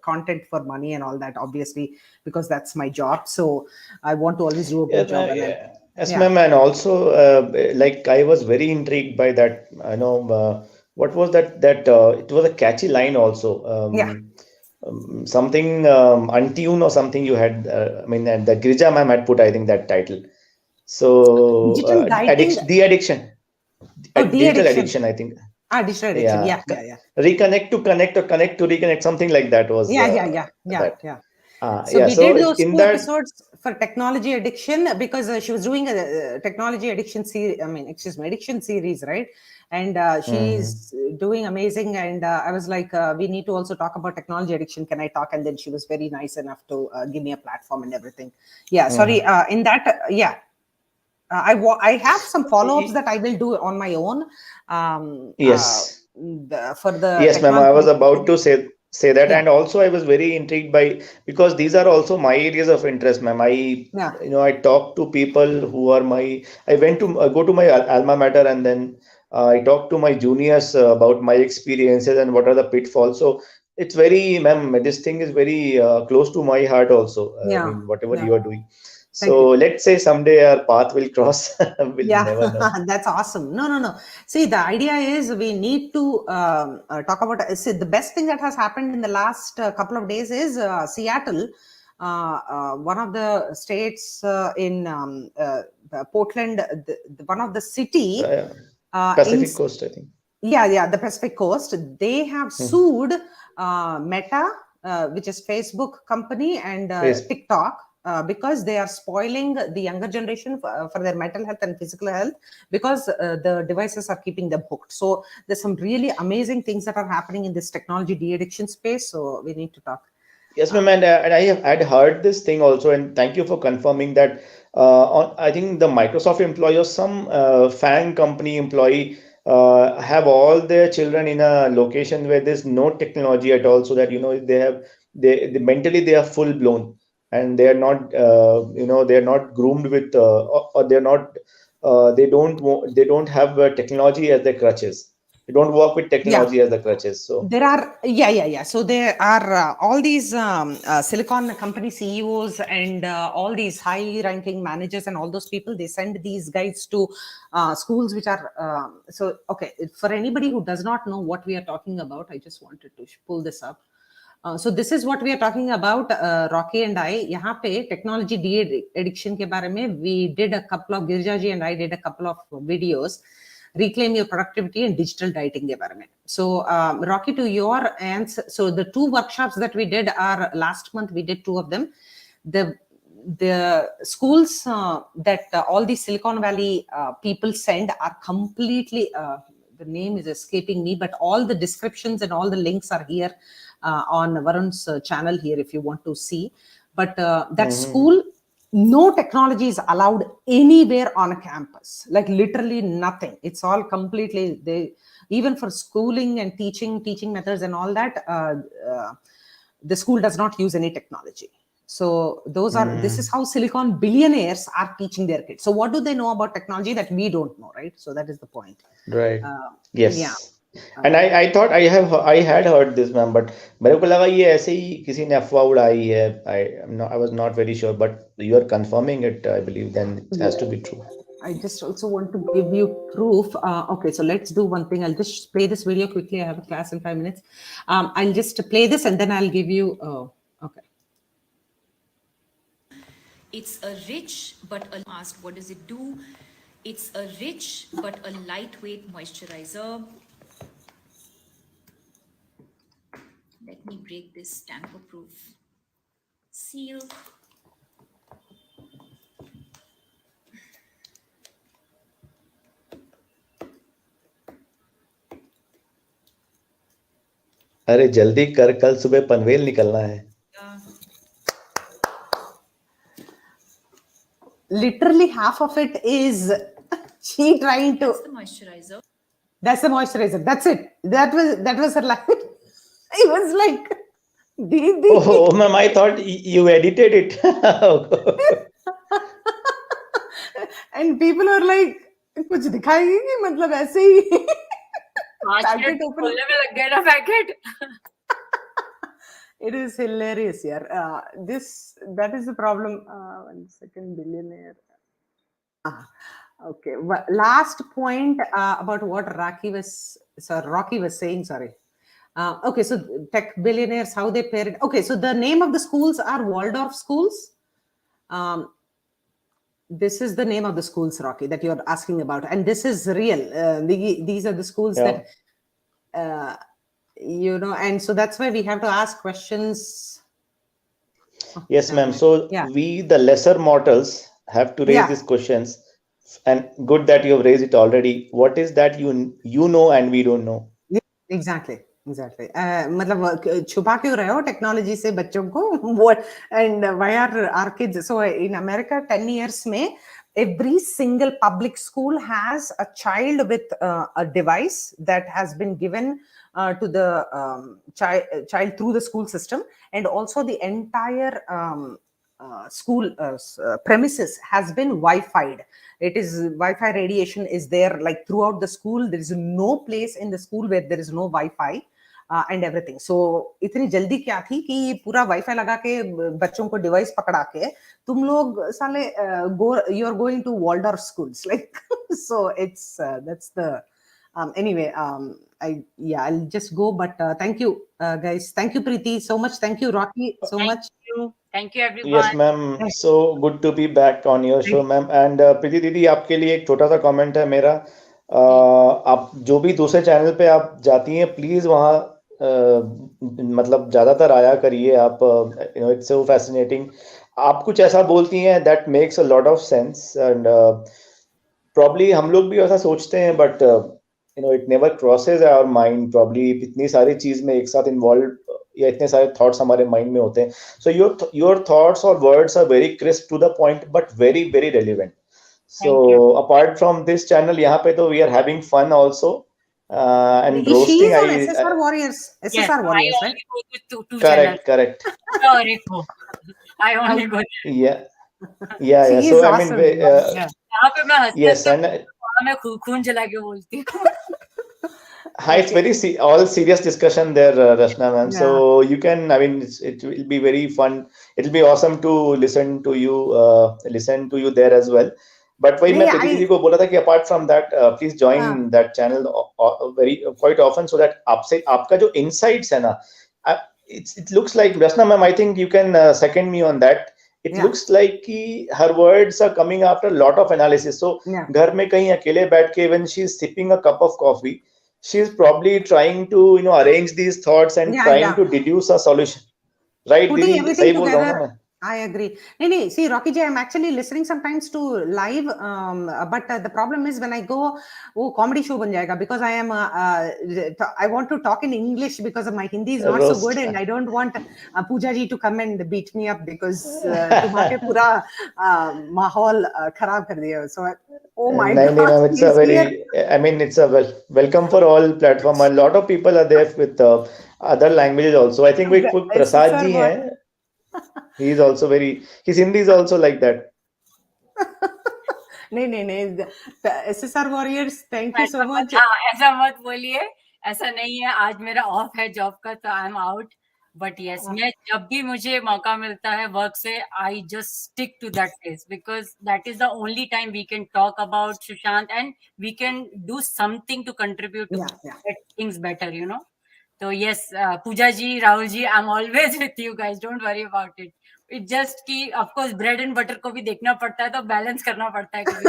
content for money and all that, obviously, because that's my job. So I want to always do a good job. Yes, ma'am. And also, like I was very intrigued by that. I know what was that? It was a catchy line also. Something untune or something you had. And the Girija ma'am had put, I think, that title. So digital addiction, I think. Digital addiction. Yeah. Reconnect to connect or connect to reconnect, something like that was. Yeah. So we did those 2 episodes for technology addiction because she was doing a technology addiction series. Addiction series, right? and she's doing amazing. And I was like, we need to also talk about technology addiction. Can I talk? And then she was very nice enough to give me a platform and everything. Yeah, sorry. In that, I have some follow-ups that I will do on my own. Yes. For the Yes, ma'am. I was about to say that, Yeah. and also I was very intrigued by, because these are also my areas of interest, ma'am. Yeah. I talk to people who are I went to go to my alma mater, and then I talk to my juniors about my experiences and what are the pitfalls. So it's very, ma'am, this thing is very close to my heart also. I Yeah. mean, whatever Yeah. you are doing. Thank So you. let's say someday our path will cross. We'll never know. That's awesome. No. See, the idea is we need to talk about. See, the best thing that has happened in the last couple of days is Seattle, one of the states in Portland, one of the city in Pacific Coast, I think. Yeah, the Pacific Coast. They have sued Meta, which is Facebook company, and TikTok, because they are spoiling the younger generation for their mental health and physical health, because the devices are keeping them hooked. So there's some really amazing things that are happening in this technology de-addiction space. So we need to talk. Yes, ma'am, and I'd heard this thing also, and thank you for confirming that. I think the Microsoft employee or some FANG company employee have all their children in a location where there's no technology at all, so that they mentally they are full blown, and they are not they are not groomed with or they're not they don't have technology as their crutches. They don't work with technology as the crutches. So there are so there are all these silicon company CEOs and all these high ranking managers and all those people. They send these guys to schools which are okay, for anybody who does not know what we are talking about, I just wanted to pull this up. So this is what we are talking about, Rocky and I. यहाँ पे technology de-addiction के बारे में we did a couple of, Girja ji and I did a couple of videos. Reclaim your productivity and digital dieting के बारे में. So Rocky, to your answer, so the 2 workshops that we did are last month. We did 2 of them. The schools that all the Silicon Valley people send are completely the name is escaping me, but all the descriptions and all the links are here on Varun's channel here if you want to see. But that school, no technology is allowed anywhere on a campus, like literally nothing. It's all completely, even for schooling and teaching methods and all that, the school does not use any technology. So this is how Silicon billionaires are teaching their kids. So what do they know about technology that we don't know, right? So that is the point. Right. Yes. Yeah. And I thought I had heard this, ma'am, but मेरे को लगा ये ऐसे ही किसी ने अफवाह उड़ाई है. I was not very sure, but you are confirming it, I believe. Then it has to be true. I just also want to give you proof. Okay, so let's do one thing. I'll just play this video quickly. I have a class in 5 minutes. I'll just play this and then I'll give you. Okay. It's a rich but asked, what does it do? It's a rich but a lightweight moisturizer. Let me break this tamper-proof seal. अरे जल्दी कर, कल सुबह पनवेल निकलना है. Literally half of it is she trying to. That's the moisturizer. That's the moisturizer. That's it. That was her life. It was like. Oh, ma'am, I thought you edited it. And people are like, कुछ दिखाएगी कि मतलब ऐसे ही. Packet खोलने में लग गया ना packet. It is hilarious, yeah. That is the problem. 1 second, billionaire. Okay. Well, last point about what Rocky was saying. Sorry. Okay, so tech billionaires, how they pair it. Okay, so the name of the schools are Waldorf schools. This is the name of the schools, Rocky, that you're asking about, and this is real. These are the schools that. And so that's why we have to ask questions. Yes, ma'am. So we, the lesser mortals, have to raise these questions And good that you have raised it already. What is that you know and we don't know? Exactly. मतलब छुपा क्यों रहे हो technology से बच्चों को? What and why are our kids? So in America, 10 years में every single public school has a child with a device that has been given to the child through the school system, and also the entire school premises has been Wi-Fi'd. It is Wi-Fi radiation is there like throughout the school. There is no place in the school where there is no Wi-Fi. And everything. So इतनी जल्दी क्या थी कि ये पूरा wifi लगा के बच्चों को डिवाइस पकड़ा के तुम लोग साले you are going to Waldorf schools like. So it's that's the anyway, I'll just go, but thank you guys. Thank you Preeti so much. Thank you Rocky so much. Thank you everyone. Yes ma'am, so good to be back on your show ma'am. And Preeti दीदी आपके लिए एक छोटा सा comment है मेरा. आप जो भी दूसरे चैनल पे आप जाती हैं प्लीज वहाँ मतलब ज्यादातर आया करिए आप. You know it's so fascinating. आप कुछ ऐसा बोलती हैं that makes a lot of sense. And probably हम लोग भी ऐसा सोचते हैं but you know it never crosses our mind. Probably इतनी सारी चीज में एक साथ इन्वॉल्व या इतने सारे थॉट्स हमारे माइंड में होते हैं. सो योर थॉट्स और words are very crisp to the point but very very relevant. So apart from this channel, यहाँ पे तो we are having fun also and roasting. She is on SSR Warriors. SSR Warriors, I right? only go to two Correct, channels. correct. Sorry, I only go there. Yeah, yeah, She yeah. is So I awesome. mean, यहाँ पे मैं हंसते yes, and वहाँ मैं खून जला के बोलती हूँ. hi, it's very all serious discussion there, Rashna ma'am. Yeah. So you can, I mean, it will be very fun. It will be awesome to listen to you there as well. But वही मैं प्रीति जी को बोला था कि apart from that, please join that channel very quite often so that आपसे आपका जो insights है ना, it looks like Rashna ma'am, I think you can second me on that. It looks like कि her words are coming after a lot of analysis. So घर में कहीं अकेले बैठ के when she is sipping a cup of coffee, she is probably trying to arrange these thoughts and trying to deduce a solution. Right, putting Didi? everything सही बोल रहा हूँ ना together. मैं? I agree. No, see, Rocky Ji, I'm actually listening sometimes to live, but the problem is when I go, oh, comedy show ban jayega because I want to talk in English because of my Hindi is not so good, and I don't want Pooja Ji to come and beat me up because तुम्हारे पूरा माहौल खराब कर दिया. So, oh my God, no, it's a very, I mean, it's a welcome for all platform. A lot of people are there with other languages also. I think we Prasad Ji hai. He is also very, his Hindi is also like that. नहीं SSR Warriors, thank you so much. ऐसा मत बोलिए, ऐसा नहीं है. आज मेरा of है जॉब का तो I am out. But yes, मैं जब भी मुझे मौका मिलता है वर्क से, I just stick to that place because that is the only time we can talk about Sushant and we can do something to contribute to get things better, you know. तो yes, Pooja ji, Rahul ji, I am always with you guys, don't worry about it. It just कि of course bread and butter को भी देखना पड़ता है, तो balance करना पड़ता है कभी.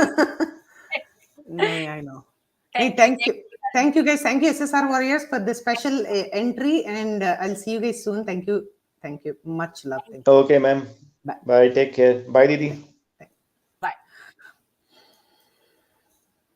नहीं, I know. Hey, thank you guys. Thank you SSR Warriors for the special entry, and I'll see you guys soon. Thank you, much love. Okay ma'am, bye, take care. Bye Didi.